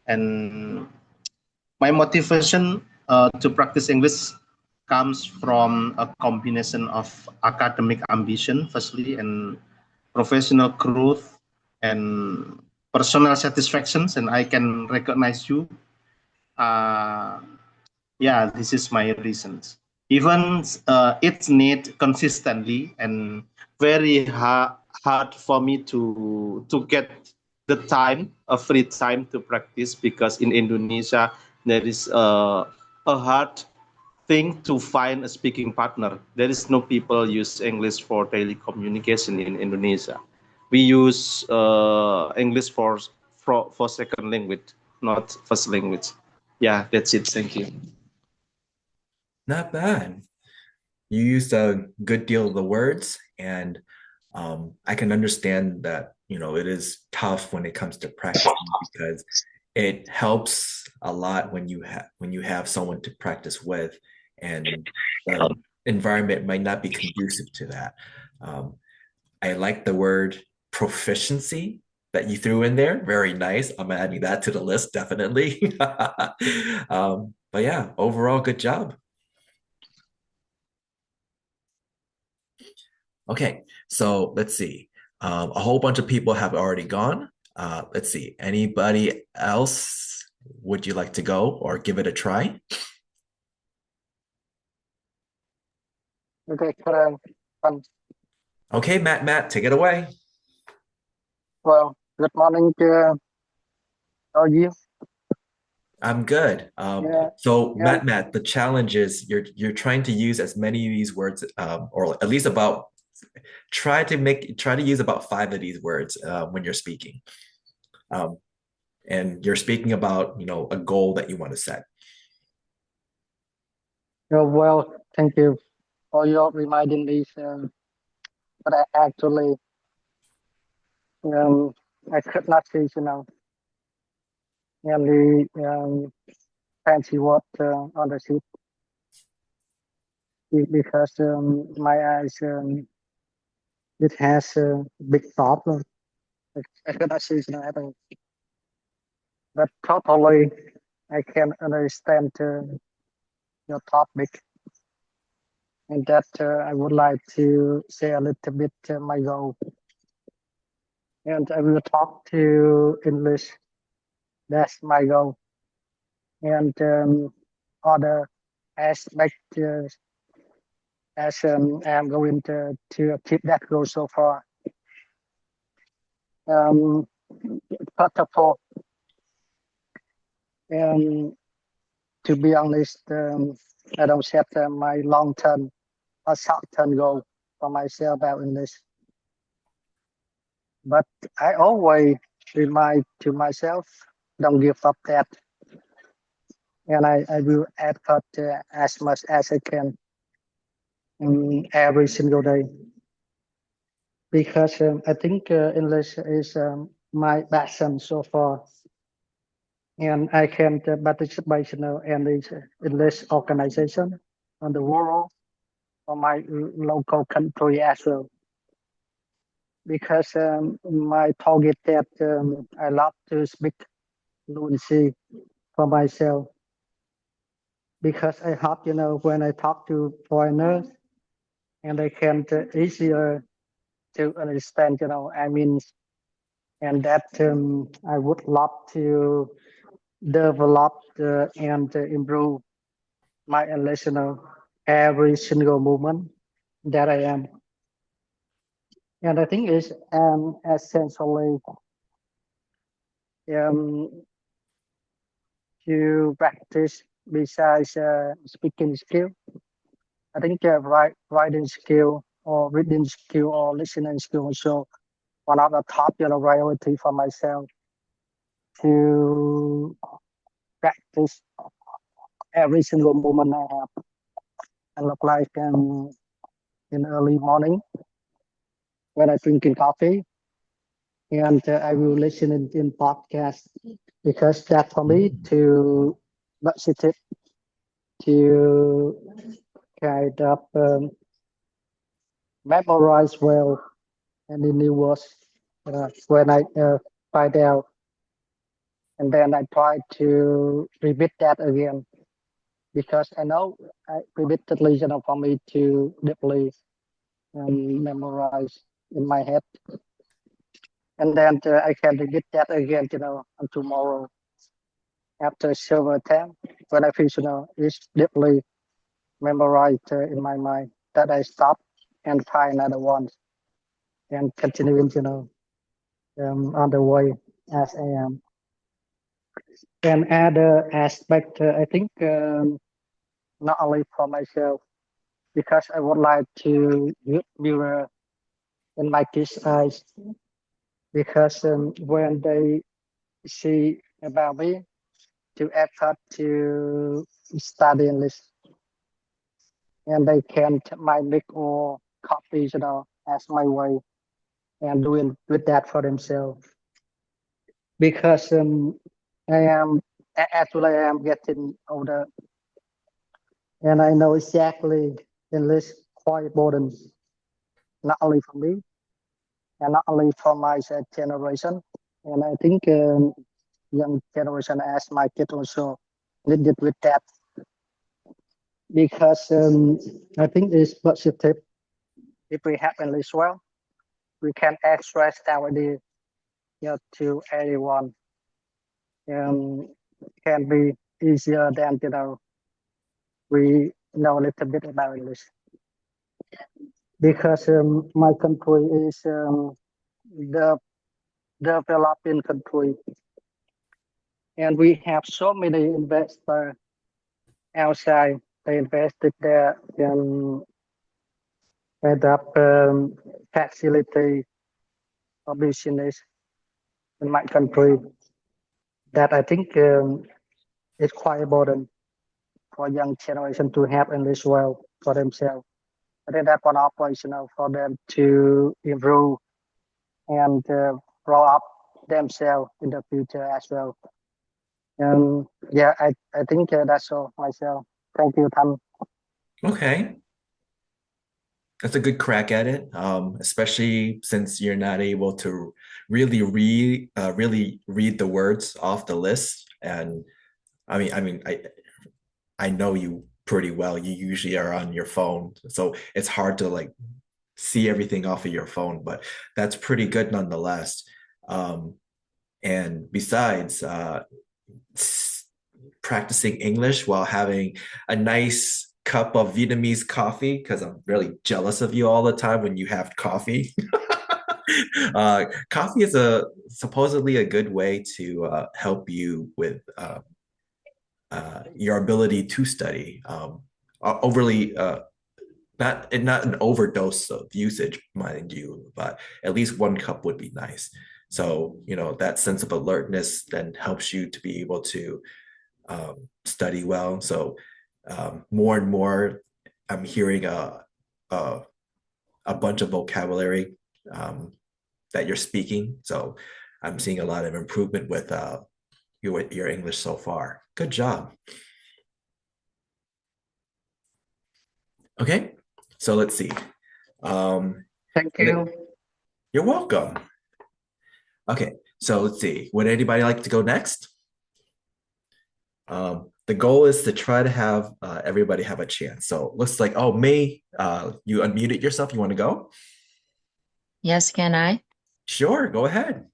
And my motivation to practice English comes from a combination of academic ambition, firstly, and professional growth. And personal satisfactions, and I can recognize you. Yeah, this is my reasons. Even it's need consistently and very hard for me to get the time, a free time to practice, because in Indonesia there is a hard thing to find a speaking partner. There is no people use English for daily communication in Indonesia. We use English for second language, not first language. Yeah, that's it. Thank you. Not bad. You used a good deal of the words, and I can understand that, it is tough when it comes to practicing, because it helps a lot when you have someone to practice with, and the environment might not be conducive to that. I like the word proficiency that you threw in there. Very nice. I'm adding that to the list, definitely. But yeah, overall, good job. Okay, so let's see. A whole bunch of people have already gone. Let's see. Anybody else? Would you like to go or give it a try? Okay, Okay, Matt, take it away. well, good morning. How are you? I'm good. Yeah, So yeah. Matt, the challenge is you're trying to use as many of these words, or at least try to use about 5 of these words when you're speaking. And you're speaking about, a goal that you want to set. Well, thank you for your reminding me. But I actually, I could not see, the fancy word on the sheet because my eyes, it has a big problem. I could not see, everything. But totally, I can understand your topic, and that I would like to say a little bit my goal. And I will talk to English. That's my goal. And other aspect as I'm going to keep that goal so far. First of all, to be honest, I don't set my long-term or short-term goal for myself about English. But I always remind to myself, don't give up that. And I will effort as much as I can every single day. Because I think English is my passion so far. And I can participate in English organization on the world or my local country as well. Because my target that I love to speak fluency for myself. Because I hope, when I talk to foreigners, and I can easier to understand, I mean, and that I would love to develop and improve my English, every single moment that I am. And I think it's essentially to practice besides speaking skill. I think writing skill or reading skill or listening skill also one of the top priority for myself to practice every single moment I have. And look like in early morning when I drinking coffee, and I will listen in podcast because that for me to sit to kind of memorize well any new words when I find out, and then I try to repeat that again because I know repeatedly, for me to deeply memorize in my head. and then I can repeat that again, on tomorrow after several times when I feel, it's deeply memorized in my mind that I stop and find another one and continuing, on the way as I am. And other aspect, I think not only for myself, because I would like to mirror in my kids' eyes, because when they see about me to effort to study English, and they can mimic or copy, as my way and doing with that for themselves. Because actually I am getting older, and I know exactly English quite important, not only for me and not only for my generation. And I think young generation as my kid also needed with that, because I think it's positive if we have English well, we can express our idea to anyone. Can be easier than we know a little bit about English, because my country is the developing country, and we have so many investors outside. They invested there in up facility or business in my country, that I think is quite important for young generation to have English well for themselves. I think that's one of ways, for them to improve and grow up themselves in the future as well. And yeah, I think that's all myself. Thank you, Thanh. Okay. That's a good crack at it, especially since you're not able to really read the words off the list. And I know you pretty well. You usually are on your phone, so it's hard to like see everything off of your phone, but that's pretty good nonetheless. And besides, practicing English while having a nice cup of Vietnamese coffee, because I'm really jealous of you all the time when you have coffee. Coffee is supposedly a good way to help you with your ability to study. Overly not an overdose of usage, mind you, but at least one cup would be nice. So, that sense of alertness then helps you to be able to study well. So more and more, I'm hearing a bunch of vocabulary that you're speaking. So I'm seeing a lot of improvement with your English so far. Good job. Okay, so let's see. Thank you. You're welcome. Okay, so let's see. Would anybody like to go next? The goal is to try to have everybody have a chance. So looks like, May, you unmuted yourself. You want to go? Yes, can I? Sure, go ahead.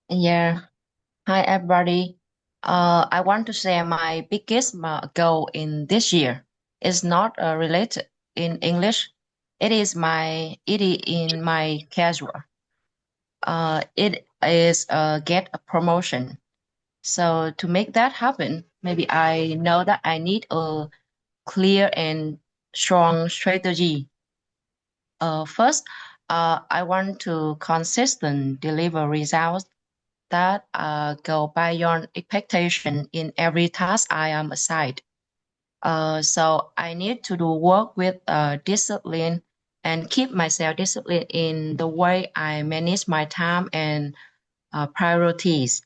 Yeah. Hi, everybody. I want to say my biggest goal in this year is not related in English. It is in my casual. It is get a promotion. So to make that happen, maybe I know that I need a clear and strong strategy. First, I want to consistent deliver results that go beyond expectation in every task I am assigned. So I need to do work with discipline and keep myself disciplined in the way I manage my time and priorities.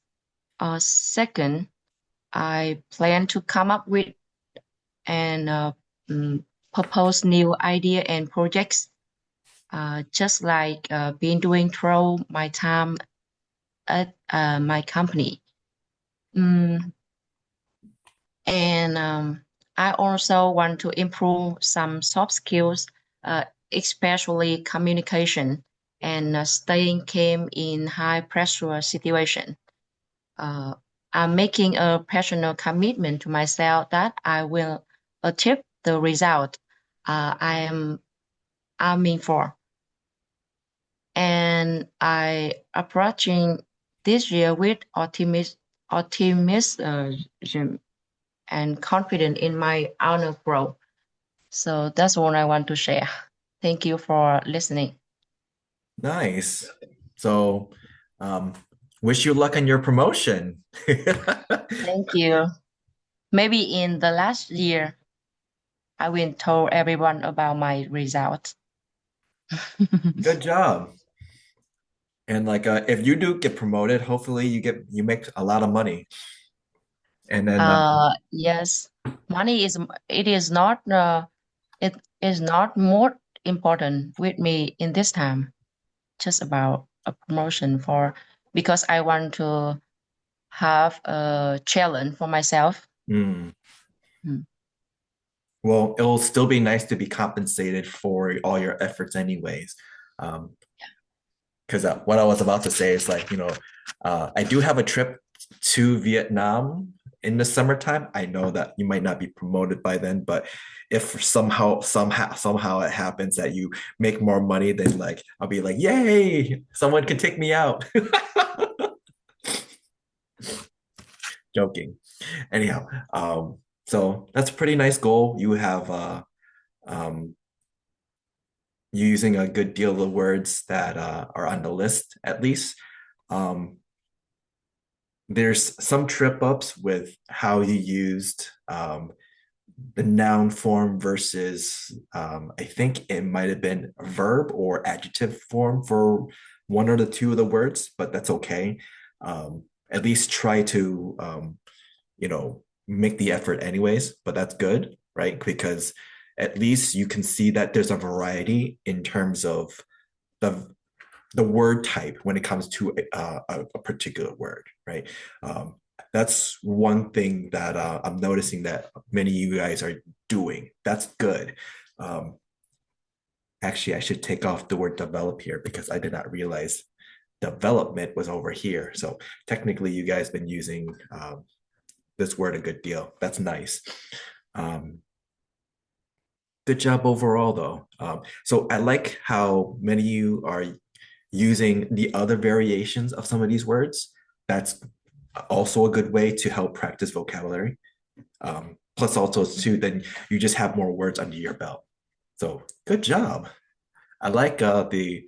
Second, I plan to come up with and propose new idea and projects, just like been doing through my time at my company. And I also want to improve some soft skills, especially communication, and staying calm in high pressure situation. I'm making a personal commitment to myself that I will achieve the result I am aiming for. And I approaching this year with optimism and confident in my own growth. So that's what I want to share. Thank you for listening. Nice. So, wish you luck on your promotion. Thank you. Maybe in the last year, I will tell everyone about my result. Good job. And like, if you do get promoted, hopefully you make a lot of money. And then, Yes, money is it is not more important with me in this time. Just about a promotion because I want to have a challenge for myself. well, it'll still be nice to be compensated for all your efforts anyways. Because what I was about to say is like, I do have a trip to Vietnam in the summertime. I know that you might not be promoted by then, but if somehow it happens that you make more money, then like I'll be like, yay, someone can take me out. Joking. Anyhow, so that's a pretty nice goal. You have using a good deal of the words that are on the list, at least. There's some trip ups with how you used the noun form versus, I think it might have been a verb or adjective form for one or the two of the words, but that's okay. At least try to, make the effort anyways, but that's good, right? Because at least you can see that there's a variety in terms of the word type when it comes to a particular word, right? That's one thing that I'm noticing that many of you guys are doing. That's good. Actually, I should take off the word develop here because I did not realize development was over here. So technically you guys been using this word a good deal. That's nice. Good job overall though. So I like how many of you are using the other variations of some of these words. That's also a good way to help practice vocabulary. Plus also too, then you just have more words under your belt. So good job. I like the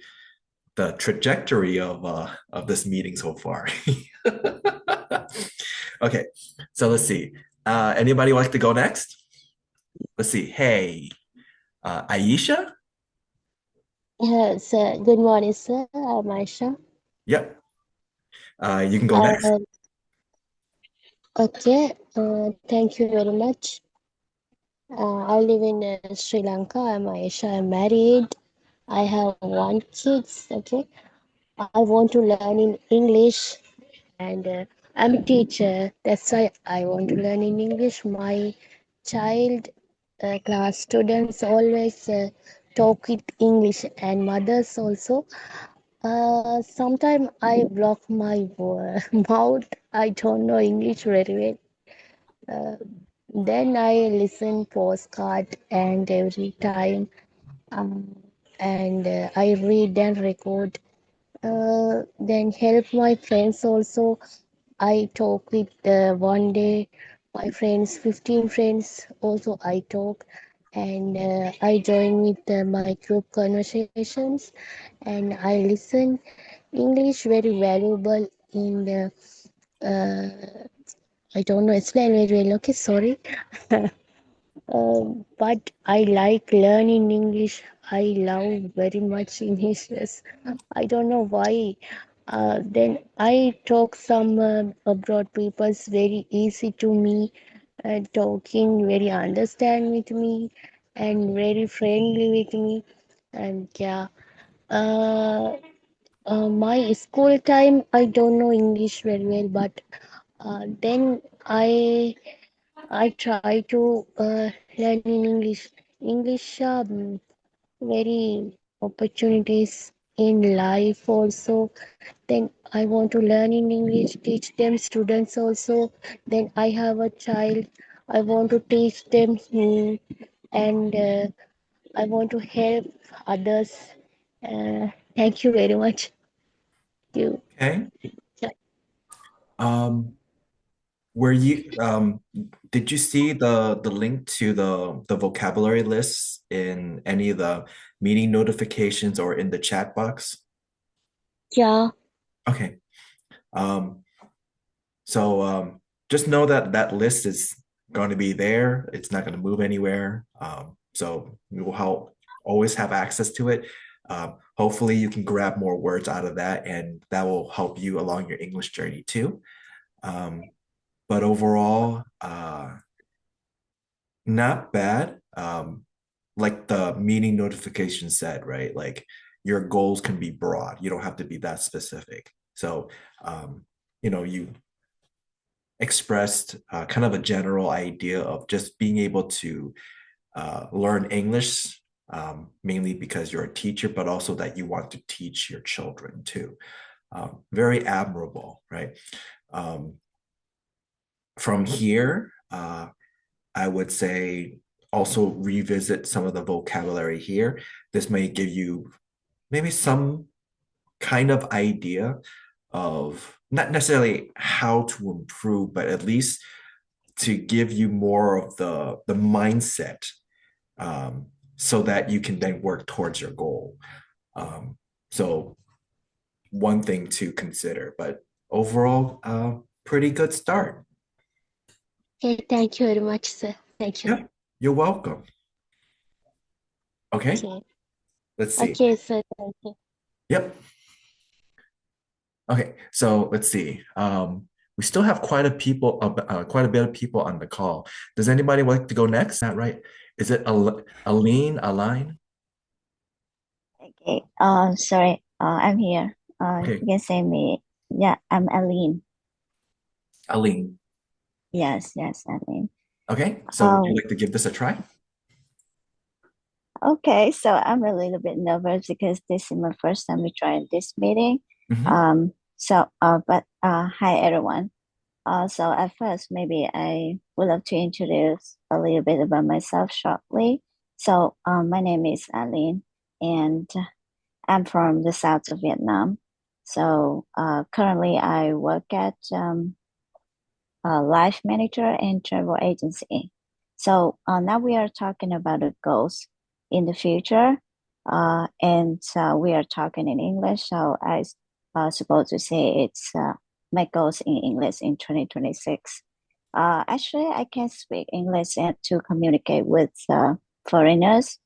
trajectory of this meeting so far. Okay, so let's see. Anybody like to go next? Let's see. Hey, Ayesha? Yes, good morning, sir. I'm Ayesha. Yep. You can go next. Okay, thank you very much. I live in Sri Lanka. I'm Ayesha. I'm married. I have one kids. Okay, I want to learn in English, and I'm a teacher. That's why I want to learn in English. My child class students always talk with English, and mothers also. Sometimes I block my mouth. I don't know English very well. Then I listen postcard and every time, um, and I read and record. Then help my friends also. I talk with one day my friends, 15 friends also I talk, and I join with my group conversations, and I listen. English very valuable in the I don't know explain very well. Okay, sorry. But I like learning English. I love very much English. Yes. I don't know why. Then I talk some abroad people's very easy to me, talking very understand with me, and very friendly with me, and yeah. Uh, my school time, I don't know English very well, but then I try to learn in English. English very opportunities in life also. Then I want to learn in English, teach them students also. Then I have a child. I want to teach them and I want to help others. Thank you very much. You. Okay. Yeah. Were you did you see the link to the vocabulary lists in any of the meeting notifications or in the chat box? Yeah. Okay. Um, just know that that list is going to be there. It's not going to move anywhere. So you will always have access to it. Hopefully you can grab more words out of that, and that will help you along your English journey too. But overall, not bad. Like the meeting notification said, right? Like your goals can be broad. You don't have to be that specific. So, you expressed kind of a general idea of just being able to learn English, mainly because you're a teacher, but also that you want to teach your children too. Very admirable, right? From here, I would say also revisit some of the vocabulary here. This may give you maybe some kind of idea of not necessarily how to improve, but at least to give you more of the mindset, so that you can then work towards your goal. So one thing to consider, but overall, pretty good start. Okay, thank you very much, sir. Thank you. Yeah, you're welcome. Okay, Okay. let's see. Okay, sir. Thank you. Yep. Okay, so let's see. We still have quite a bit of people on the call. Does anybody like to go next? Is that right? Is it Aline? Okay. Sorry. I'm here. Okay, You can say me. Yeah, I'm Aline. Aline. Yes, Aline. Okay, so would you Um, like to give this a try? okay, so I'm a little bit nervous because this is my first time we try this meeting. Mhm. Hi everyone. So at first, maybe I would love to introduce a little bit about myself shortly. So, my name is Aline, and I'm from the south of Vietnam. So, currently I work at a life manager and travel agency. So now we are talking about the goals in the future, and we are talking in English. So I supposed to say it's my goals in English in 2026. Actually, I can speak English and to communicate with foreigners,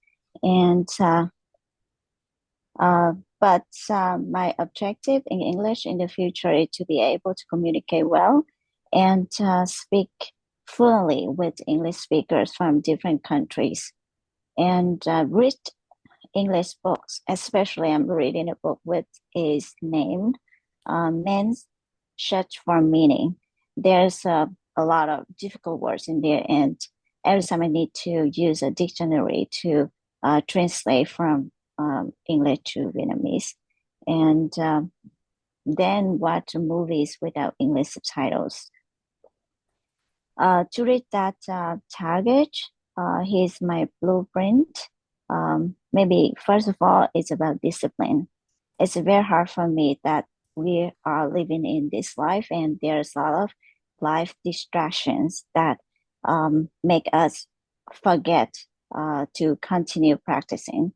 and but my objective in English in the future is to be able to communicate well and speak fluently with English speakers from different countries and read English books. Especially, I'm reading a book which is named Men's Search for Meaning. There's a lot of difficult words in there, and every time I need to use a dictionary to translate from English to Vietnamese, and then watch movies without English subtitles. To reach that target, here's my blueprint. Maybe first of all, it's about discipline. It's very hard for me that we are living in this life, and there's a lot of life distractions that make us forget to continue practicing.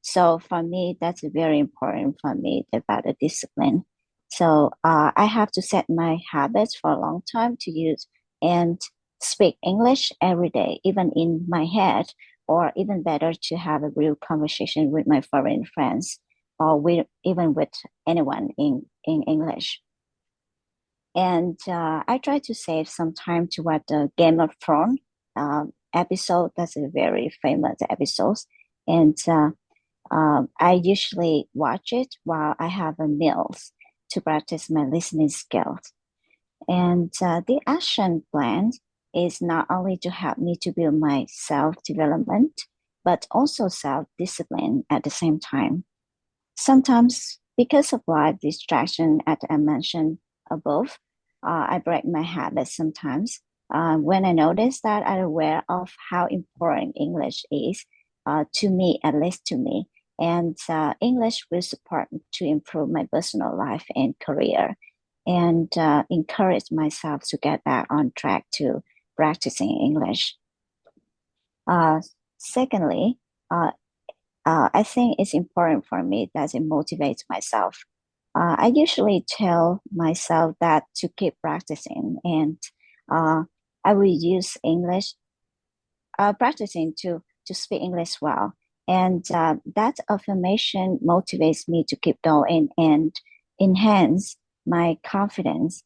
So for me, that's very important for me about the discipline. So I have to set my habits for a long time to use and speak English every day, even in my head, or even better to have a real conversation with my foreign friends or even with anyone in English. And I try to save some time to watch the Game of Thrones episode. That's a very famous episode. And I usually watch it while I have a meals to practice my listening skills. And the action plan is not only to help me to build my self-development, but also self-discipline at the same time. sometimes because of life distraction, as I mentioned above, I break my habits sometimes. When I notice that, I'm aware of how important English is to me, at least to me. And English will support me to improve my personal life and career, and encourage myself to get back on track to practicing English. Secondly, I think it's important for me that it motivates myself. I usually tell myself that to keep practicing, and I will use English, practicing to speak English well. And that affirmation motivates me to keep going and enhance my confidence.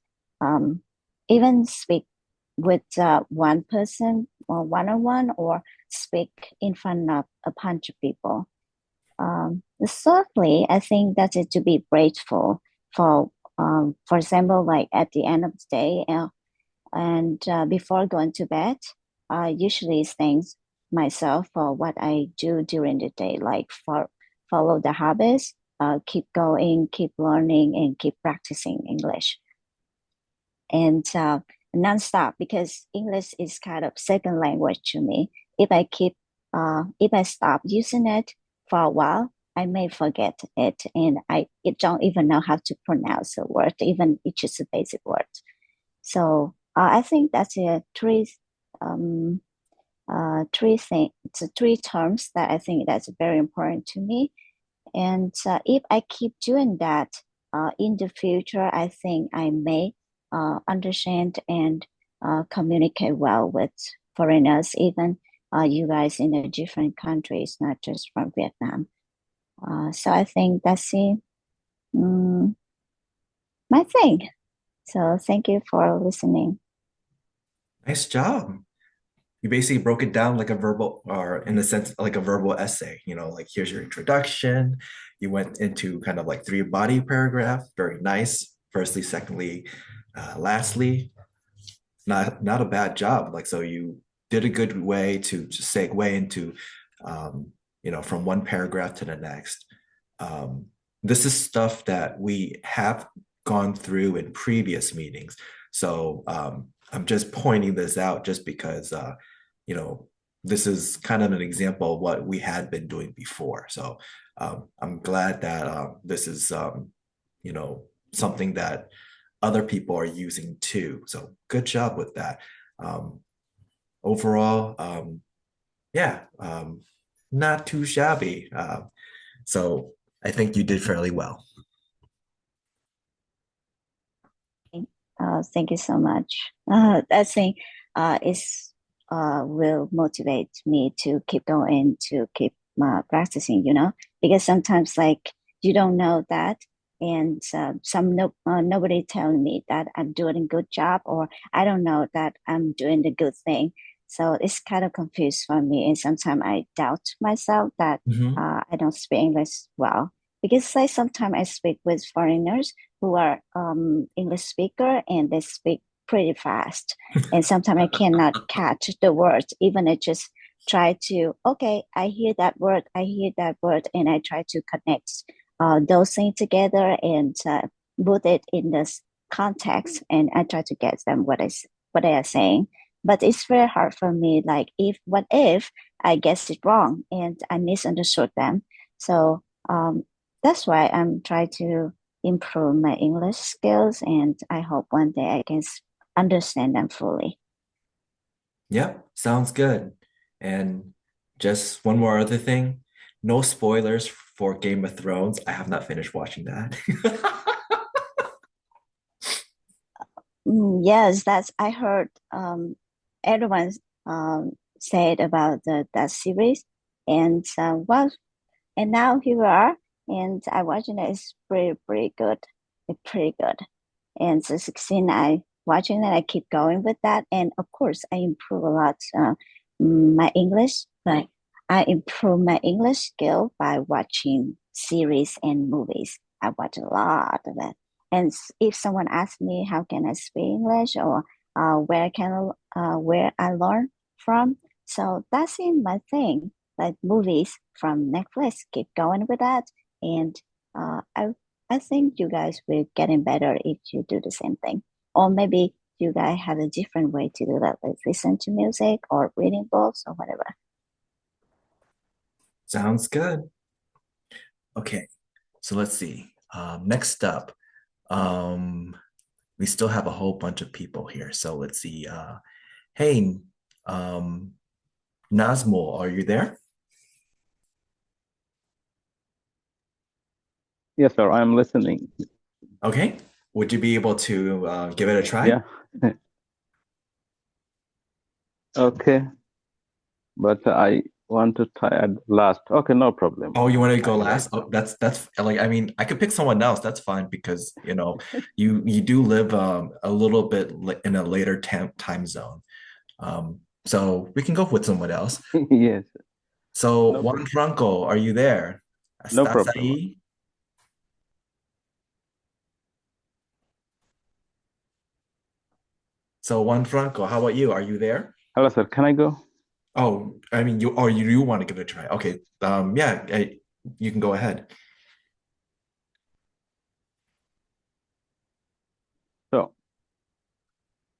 Even speak with one person or one-on-one, or speak in front of a bunch of people. Thirdly, I think that is to be grateful for example, like at the end of the day and before going to bed, I usually thank myself for what I do during the day, like follow the habits, keep going, keep learning, and keep practicing English. And nonstop, because English is kind of second language to me. If I stop using it for a while, I may forget it, and I don't even know how to pronounce a word, even it's just a basic word. So I think that's three terms that I think that's very important to me. And if I keep doing that in the future, I think I may understand and communicate well with foreigners, even you guys in the different countries, not just from Vietnam. So I think that's it, my thing. So thank you for listening. Nice job. You basically broke it down like a verbal, or in a sense, like a verbal essay, like here's your introduction. You went into kind of like 3 body paragraph, very nice. Firstly, secondly, lastly, not a bad job. Like, so you did a good way to just segue into, from one paragraph to the next. This is stuff that we have gone through in previous meetings. So I'm just pointing this out just because, this is kind of an example of what we had been doing before. So I'm glad that this is, something that other people are using too. So good job with that. Overall, not too shabby. So I think you did fairly well. Thank you so much. I think will motivate me to keep going, to keep practicing, because sometimes like you don't know that, and nobody telling me that I'm doing a good job, or I don't know that I'm doing the good thing. So it's kind of confused for me, and sometimes I doubt myself that I don't speak English well, because like sometimes I speak with foreigners who are English speaker, and they speak pretty fast, and sometimes I cannot catch the words. Even I just try to, okay, I hear that word, and I try to connect those things together and put it in this context, and I try to get them what they are saying. But it's very hard for me. Like, what if I guess it wrong and I misunderstood them? So that's why I'm trying to improve my English skills, and I hope one day I can understand them fully. Yep, sounds good. And just one more other thing, no spoilers for Game of Thrones. I have not finished watching that. Yes, I heard everyone said about that series, and and now here we are, and I watching it. It's pretty good. It's pretty good. And so 16, I watching it, I keep going with that, and of course I improve a lot my English. Like, I improve my English skill by watching series and movies. I watch a lot of it. And if someone asks me how can I speak English, or where I learn from, so that's in my thing. Like movies from Netflix, keep going with that, and I think you guys will getting better if you do the same thing. Or maybe you guys have a different way to do that, like listen to music or reading books or whatever. Sounds good. Okay, so let's see. Next up, we still have a whole bunch of people here. So let's see. Hey, Nazmul, are you there? Yes, sir. I'm listening. Okay. Would you be able to give it a try? Yeah. Okay. But I want to try at last. Okay, no problem. Oh, you want to go last? Oh, that's like, I mean, I could pick someone else. That's fine because you do live a little bit in a later time zone. So we can go with someone else. Yes. So No Juan Franco, are you there? No ¿Estás problem. ahí? So Juan Franco, how about you? Are you there? Hello, sir. Can I go? Oh, I mean, you want to give it a try. Okay. Yeah, you can go ahead. So,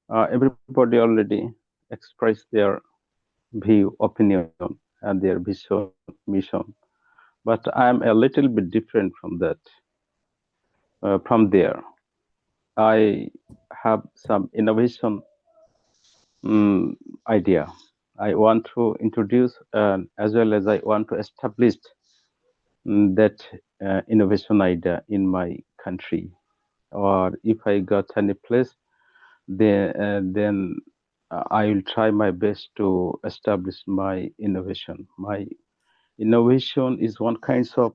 everybody already expressed their view, opinion, and their vision, mission. But I am a little bit different from that. From there, I have some innovation idea. I want to introduce as well as I want to establish that innovation idea in my country. Or if I got any place, then I will try my best to establish my innovation. My innovation is one kind of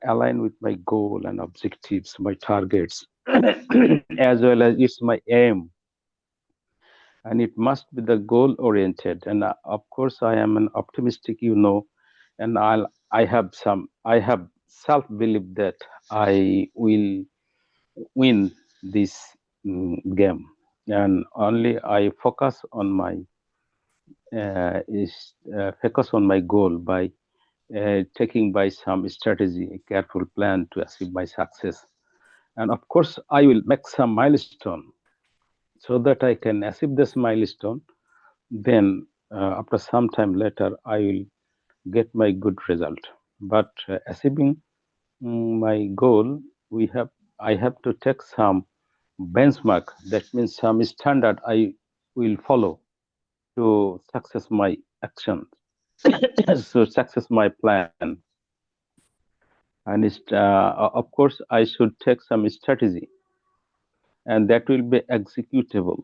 aligned with my goal and objectives, my targets, as well as it's my aim. And it must be the goal oriented. And of course, I am an optimistic, and I have self belief that I will win this game. And only I focus on my goal by taking by some strategy, a careful plan to achieve my success. And of course, I will make some milestone so that I can achieve this milestone. Then after some time later, I will get my good result. But achieving my goal, I have to take some benchmark. That means some standard I will follow to success my action, so success my plan. And of course, I should take some strategy, and that will be executable,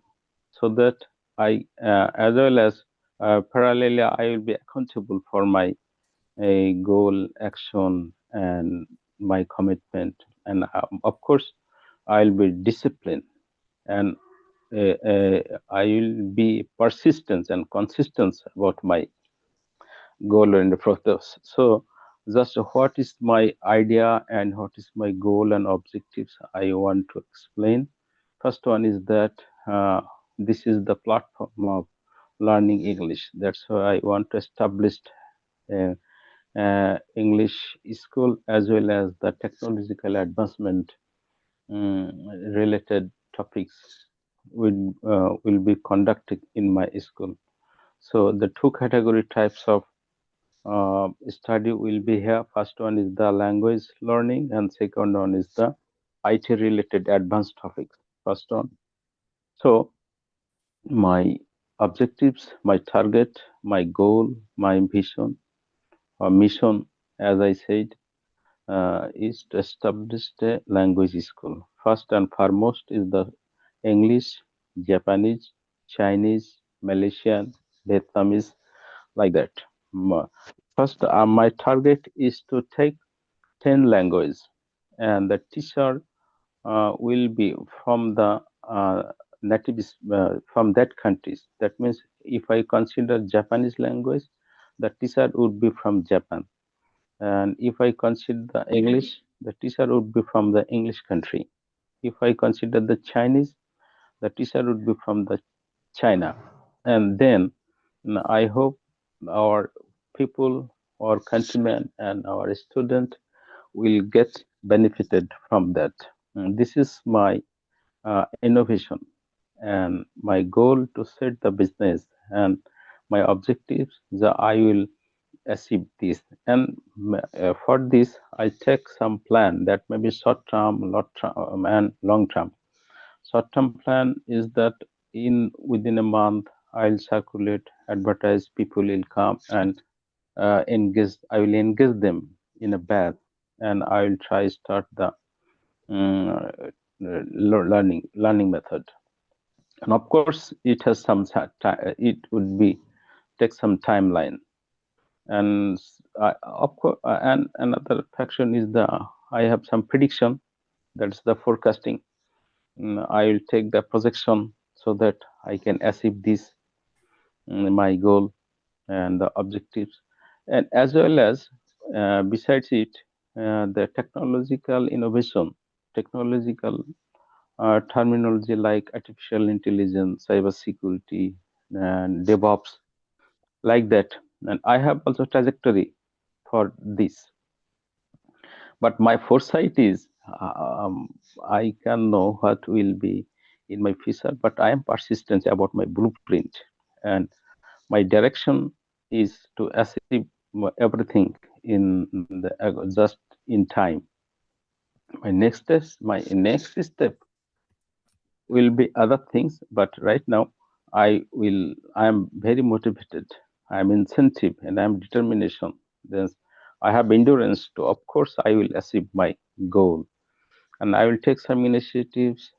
so that I, as well as parallelly, I will be accountable for my goal, action, and my commitment. And of course, I'll be disciplined, and I will be persistent and consistent about my goal in the process. So just what is my idea and what is my goal and objectives I want to explain. First one is that this is the platform of learning English. That's why I want to establish English school as well as the technological advancement related topics will be conducted in my school. So the two category types of study will be here. First one is the language learning, and second one is the IT related advanced topics. First one. So my objectives, my target, my goal, my vision or mission, as I said, is to establish a language school. First and foremost is the English, Japanese, Chinese, Malaysian, Vietnamese, like that. First, my target is to take 10 languages, and the teacher will be from the natives from that countries. That means if I consider Japanese language, the teacher would be from Japan. And if I consider the English, the teacher would be from the English country. If I consider the Chinese, the teacher would be from the China. And then I hope our people, our countrymen, and our student will get benefited from that. And this is my innovation and my goal to set the business and my objectives that I will achieve this. And for this, I take some plan that may be short term, and long term. Short term plan is that within a month, I'll circulate, advertise, people will come and engage. I will engage them in a batch, and I will try start the learning method. And of course, it has some it would be take some timeline. And of course, and another faction is I have some prediction. That's the forecasting. I will take the projection so that I can achieve this my goal and the objectives, and as well as besides it, the technological innovation, technological terminology like artificial intelligence, cyber security, and DevOps, like that. And I have also trajectory for this. But my foresight is I can know what will be in my future, but I am persistent about my blueprint, and my direction is to achieve everything in just in time. My next step will be other things, but right now I am very motivated. I am incentive and I am determination. Then I have endurance to, of course, I will achieve my goal, and I will take some initiatives,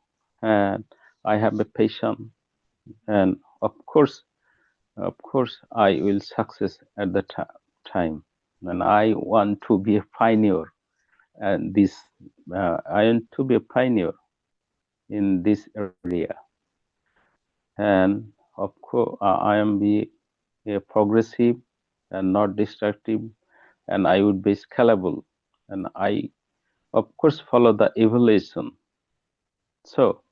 and I have a passion, and of course, I will success at the time, and I want to be a pioneer, and I want to be a pioneer in this area, and of course, I am be a progressive and not destructive, and I would be scalable, and I, of course, follow the evaluation. So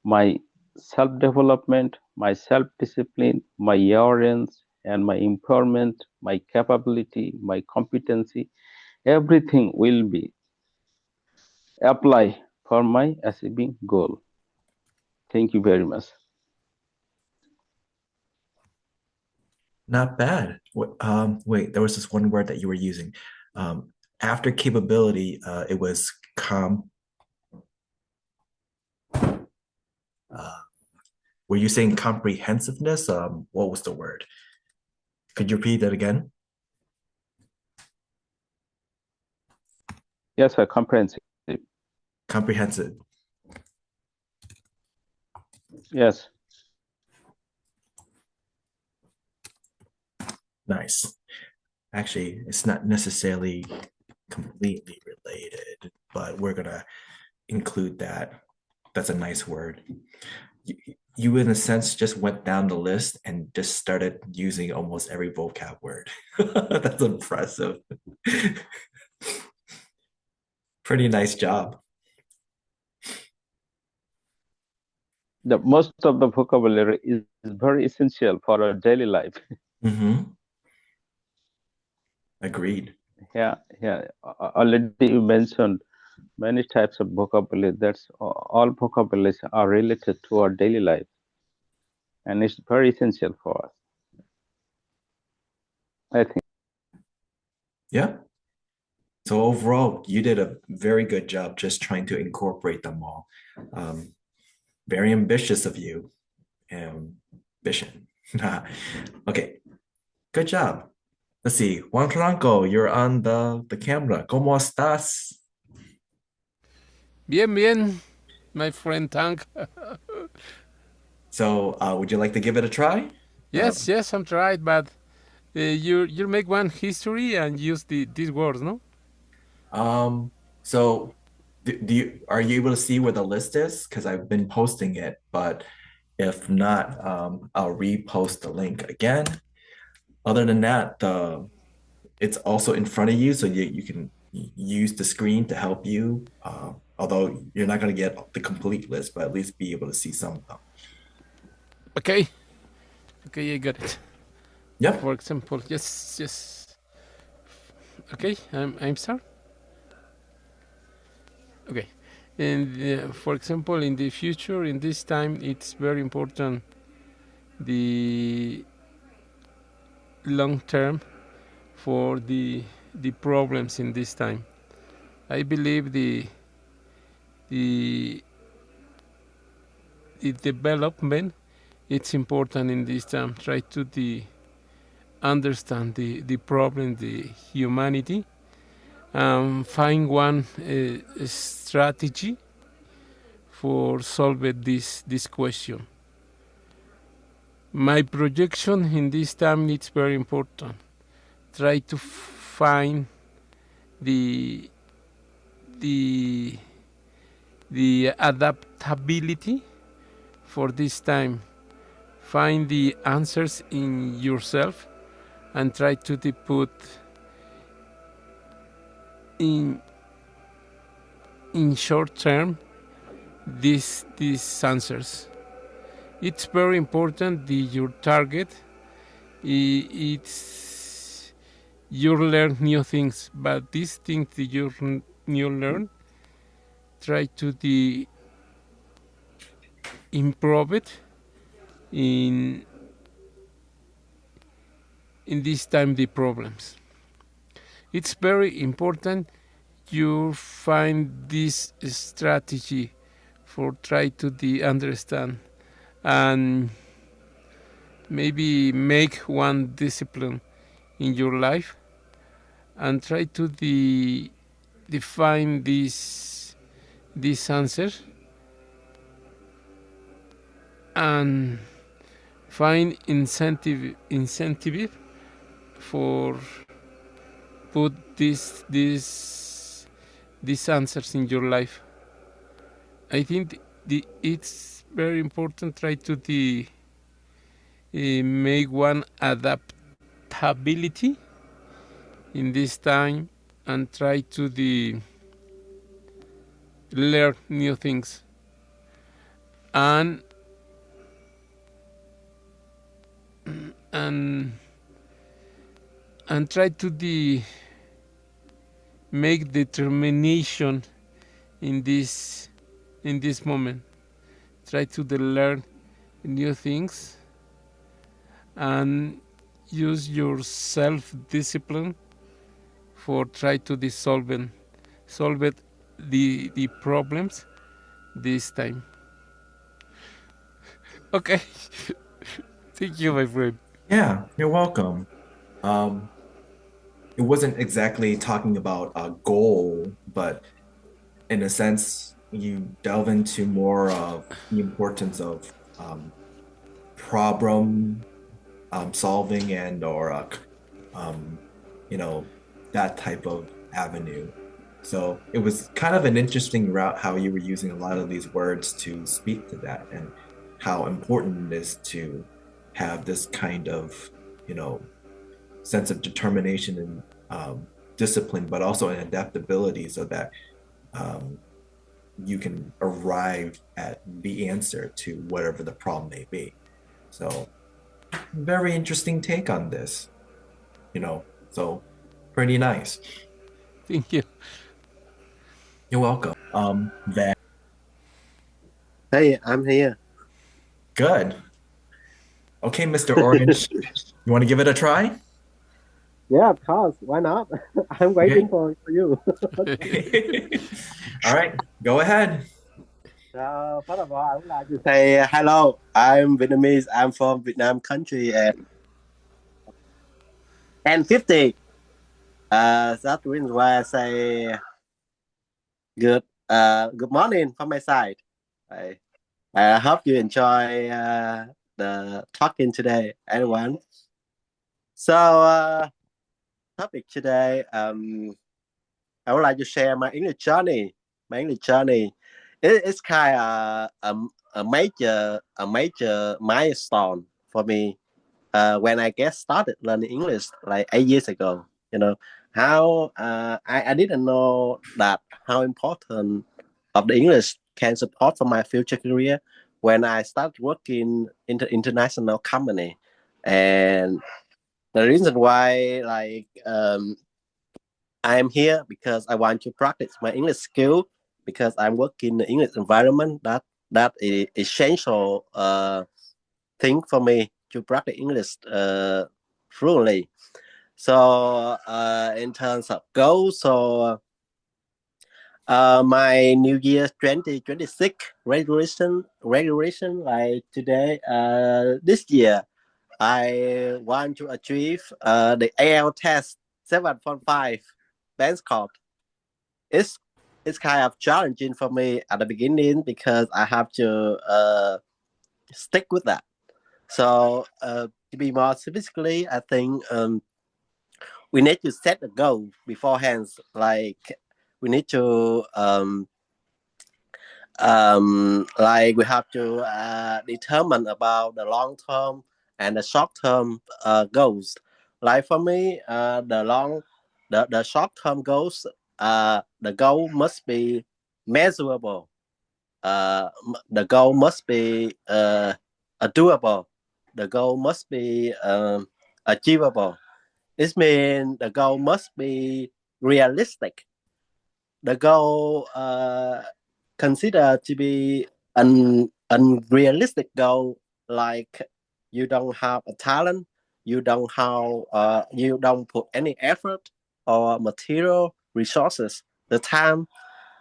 my self-development, my self-discipline, my endurance, and my empowerment, my capability, my competency, everything will be apply for my achieving goal. Thank you very much. Not bad. Wait, there was this one word that you were using. After capability, it was were you saying comprehensiveness? What was the word? Could you repeat that again? Yes, sir, comprehensive. Comprehensive. Yes. Nice. Actually, it's not necessarily completely related, but we're gonna include that. That's a nice word. You in a sense just went down the list and just started using almost every vocab word. That's impressive. Pretty nice job. The most of the vocabulary is very essential for our daily life. Mm-hmm. Agreed. Yeah. Already you mentioned many types of vocabulary. That's all vocabularies are related to our daily life, and it's very essential for us, I think. Yeah. So overall, you did a very good job just trying to incorporate them all. Very ambitious of you. Ambition. Okay. Good job. Let's see. Juan Franco, you're on the camera. ¿Cómo estás? Bien, my friend Tank. So, would you like to give it a try? Yes, I'm tried, but you make one history and use these words, no? So are you able to see where the list is? Because I've been posting it, but if not, I'll repost the link again. Other than that, it's also in front of you, so you can use the screen to help you. Although you're not going to get the complete list, but at least be able to see some of them. Okay, I got it. Yep. For example, yes. Okay, I'm sorry. Okay. And for example, in the future, in this time, it's very important the long term for the problems in this time. I believe the development it's important in this time. Try to understand the problem, the humanity, find one strategy for solving this question. My projection in this time it's very important. Try to find the adaptability for this time. Find the answers in yourself and try to put in short term these answers. It's very important your target. It's you learn new things, but these things that you learn, try to improve it in this time the problems. It's very important you find this strategy for try to understand and maybe make one discipline in your life and try to define this answer and find incentive for put these answers in your life. I think it's very important try to make one adaptability in this time and try to learn new things and try to make determination in this moment. Try to learn new things and use your self-discipline for try to solve the problems this time. Okay. Thank you, my friend. Yeah, you're welcome. It wasn't exactly talking about a goal, but in a sense, you delve into more of the importance of problem solving and or that type of avenue. So it was kind of an interesting route how you were using a lot of these words to speak to that and how important it is to have this kind of sense of determination and discipline, but also an adaptability so that you can arrive at the answer to whatever the problem may be. So very interesting take on this, so pretty nice. Thank you. You're welcome. Van. Hey, I'm here. Good. Okay, Mr. Orange, you want to give it a try? Yeah, of course. Why not? I'm waiting for you. All right, go ahead. First of all, I would like to say hello. I'm Vietnamese. I'm from Vietnam country and 50. That's the reason why I say good morning from my side. I hope you enjoy the talking today, everyone. So topic today, I would like to share my English journey. It's kind of a major milestone for me when I get started learning English like 8 years ago. How I didn't know that how important of the English can support for my future career when I started working in the international company. And the reason why I'm here because I want to practice my English skill because I'm working in the English environment. That is essential thing for me to practice English fluently. So in terms of goals, so my New Year 2026 regulation like today, this year, I want to achieve the AL test 7.5 band score. It's kind of challenging for me at the beginning because I have to stick with that. So to be more specifically, I think we need to set a goal beforehand. Like we need to like we have to determine about the long term and the short term goals. Like for me, the short term goals, the goal must be measurable. The goal must be doable. The goal must be achievable. It means the goal must be realistic. The goal considered to be an unrealistic goal, like you don't have a talent, you don't put any effort or material resources, the time.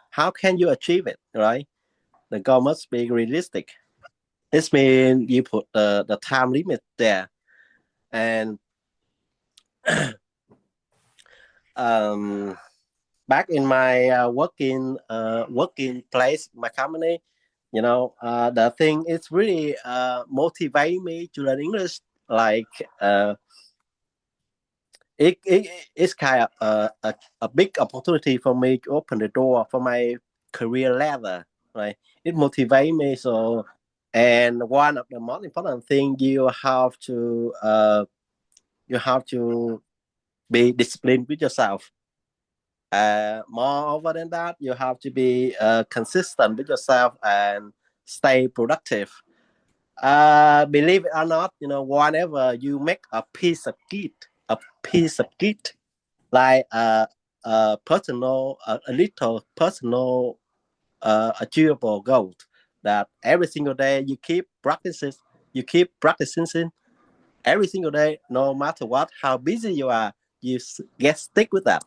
How can you achieve it, right? The goal must be realistic. It means you put the time limit there, and back in my working place, my company, the thing is really motivate me to learn English. Like it's kind of a big opportunity for me to open the door for my career ladder. Right, it motivates me. So, and one of the most important thing, you have to be disciplined with yourself. Moreover than that, you have to be consistent with yourself and stay productive. Believe it or not, whenever you make a piece of kit, like a little personal achievable goal, that every single day you keep practicing every single day, no matter what, how busy you are, you get stick with that.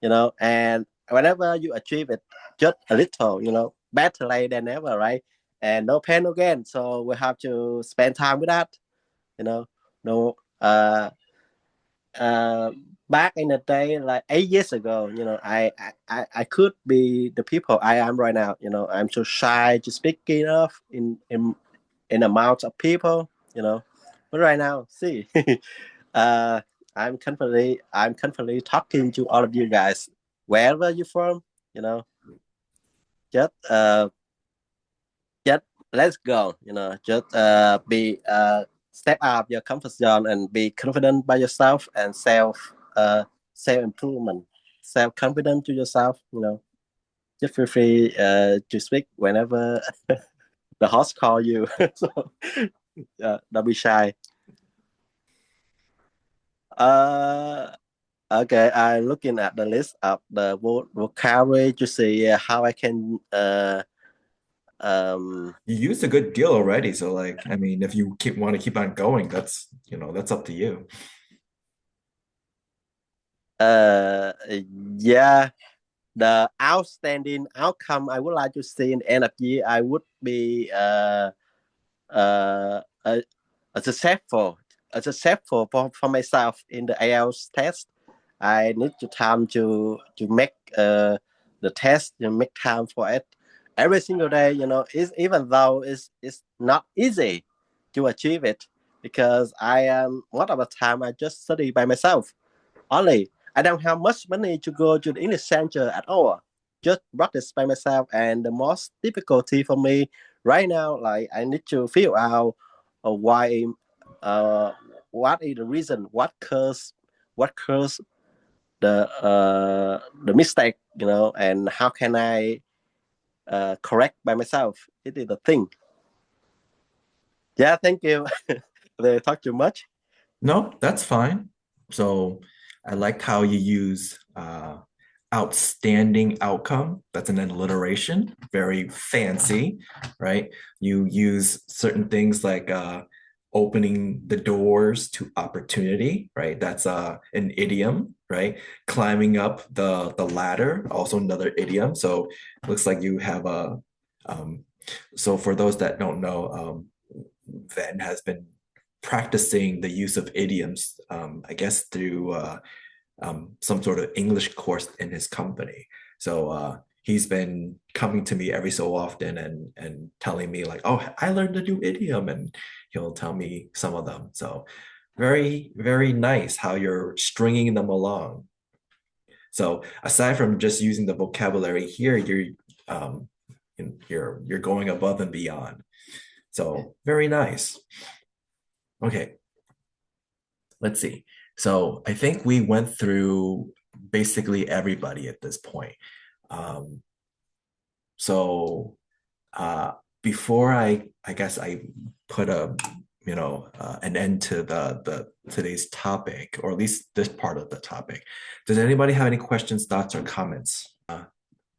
And whenever you achieve it, just a little, better late than never, right? And no pain, no gain. So we have to spend time with that. No, back in the day, like 8 years ago, I could be the people I am right now. I'm so shy to speak enough in amount of people. But right now, see, I'm confidently talking to all of you guys, wherever you're from. Just let's go. Just be step out your comfort zone and be confident by yourself and self improvement, self confident to yourself. Just feel free to speak whenever the host call you. So don't be shy. Okay, I'm looking at the list of the vocabulary to see how I can. You used a good deal already, so like, I mean, if you want to keep on going, that's up to you. Yeah, the outstanding outcome I would like to see in the end of the year, I would be successful for myself in the IELTS test. I need to time to make the test, make time for it every single day. Even though it's not easy to achieve it, because I am most of the time I just study by myself only. I don't have much money to go to the English center at all. Just practice by myself, and the most difficulty for me right now, like I need to figure out why, what is the reason, what caused the mistake, and how can I correct by myself. It is the thing. Yeah, thank you. Did I talk too much? No, that's fine. So I liked how you use outstanding outcome. That's an alliteration, very fancy, right? You use certain things like opening the doors to opportunity, right? That's an idiom, right? Climbing up the ladder, also another idiom. So looks like you have a so for those that don't know, Ven has been practicing the use of idioms, I guess through some sort of English course in his company. So he's been coming to me every so often and telling me like, oh, I learned a new idiom, and he'll tell me some of them. So very, very nice how you're stringing them along. So aside from just using the vocabulary here, you're going above and beyond. So very nice. Okay, let's see. So I think we went through basically everybody at this point. Before I guess I put an end to the today's topic, or at least this part of the topic, does anybody have any questions, thoughts, or comments?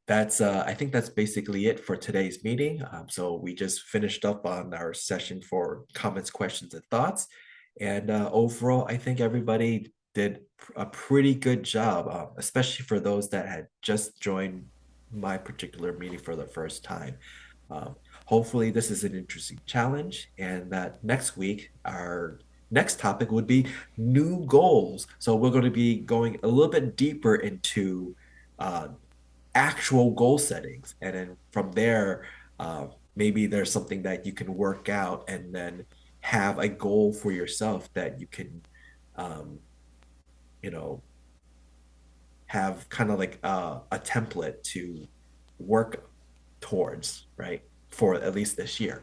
I think that's basically it for today's meeting. So we just finished up on our session for comments, questions, and thoughts. And overall, I think everybody did a pretty good job, especially for those that had just joined my particular meeting for the first time. Hopefully this is an interesting challenge, and that next week, our next topic would be new goals. So we're going to be going a little bit deeper into actual goal settings, and then from there maybe there's something that you can work out and then have a goal for yourself that you can have kind of like a template to work towards, right, for at least this year.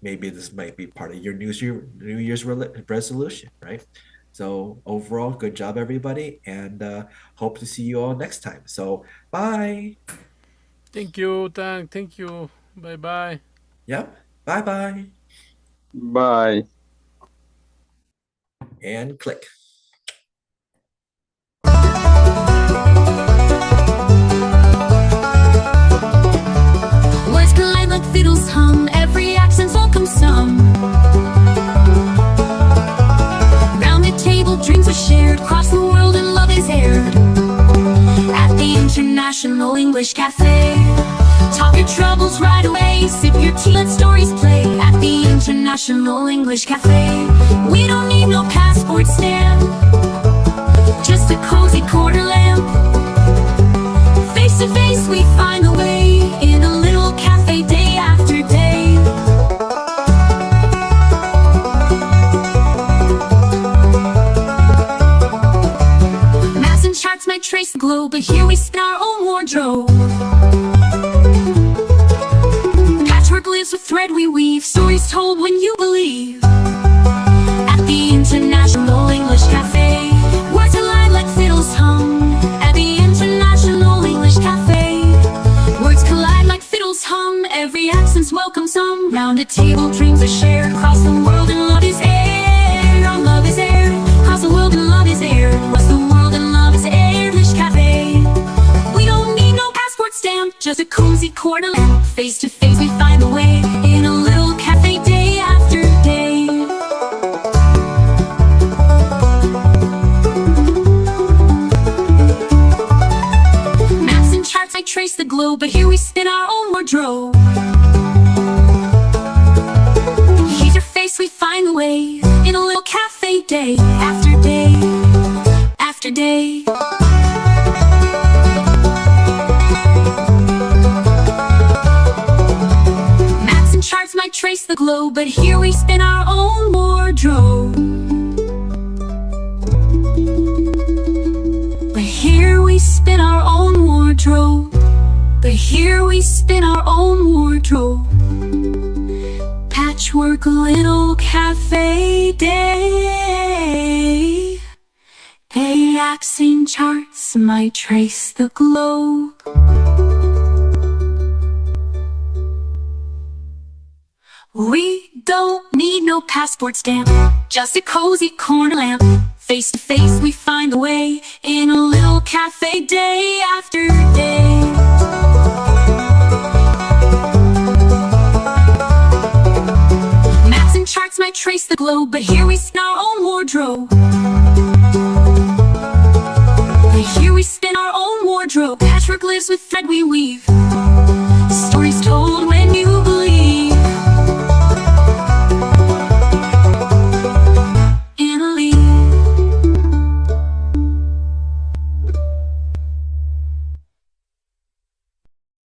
Maybe this might be part of your New Year's resolution, right? So overall, good job, everybody, and hope to see you all next time. So bye. Thank you, Tang. Thank you. Bye-bye. Yep. Bye-bye. Bye. And click. Words collide like fiddles hum, every accent's welcome some. Round the table, dreams are shared, across the world and love is aired. At the International English Cafe, talk your troubles right away, sip your tea, let stories play. At the International English Cafe, we don't need no passport stamp, just a cozy corner lamp. Face to face we find a way, in a little cafe day after day. Maps and charts might trace the globe, but here we spin our own wardrobe. Patchwork lives with thread we weave, stories told when you believe. At the International English Cafe, words align like fiddles hum. At the International English Cafe, words collide like fiddles hum, every accent's welcome some. Round a table, dreams are shared, across the world and love is aired. Our love is aired, across the world and love is aired. Across the world and love is aired. English Cafe, we don't need no passport stamp, just a cozy corner lamp. Face to face we find a way, in a little cafe day after day. Maps and charts might trace the globe, but here we spin our own wardrobe. Here's your face, we find the way, in a little cafe day after day after day. Maps and charts might trace the globe, but here we spin our own wardrobe. But here we spin our own wardrobe. But here we spin our own wardrobe. Patchwork little cafe day. Hey, accent charts might trace the globe. We don't need no passport stamp, just a cozy corner lamp. Face to face we find the way in a little cafe day after day. Maps and charts might trace the globe, but here we spin our own wardrobe. But here we spin our own wardrobe. Patchwork lives with thread we weave.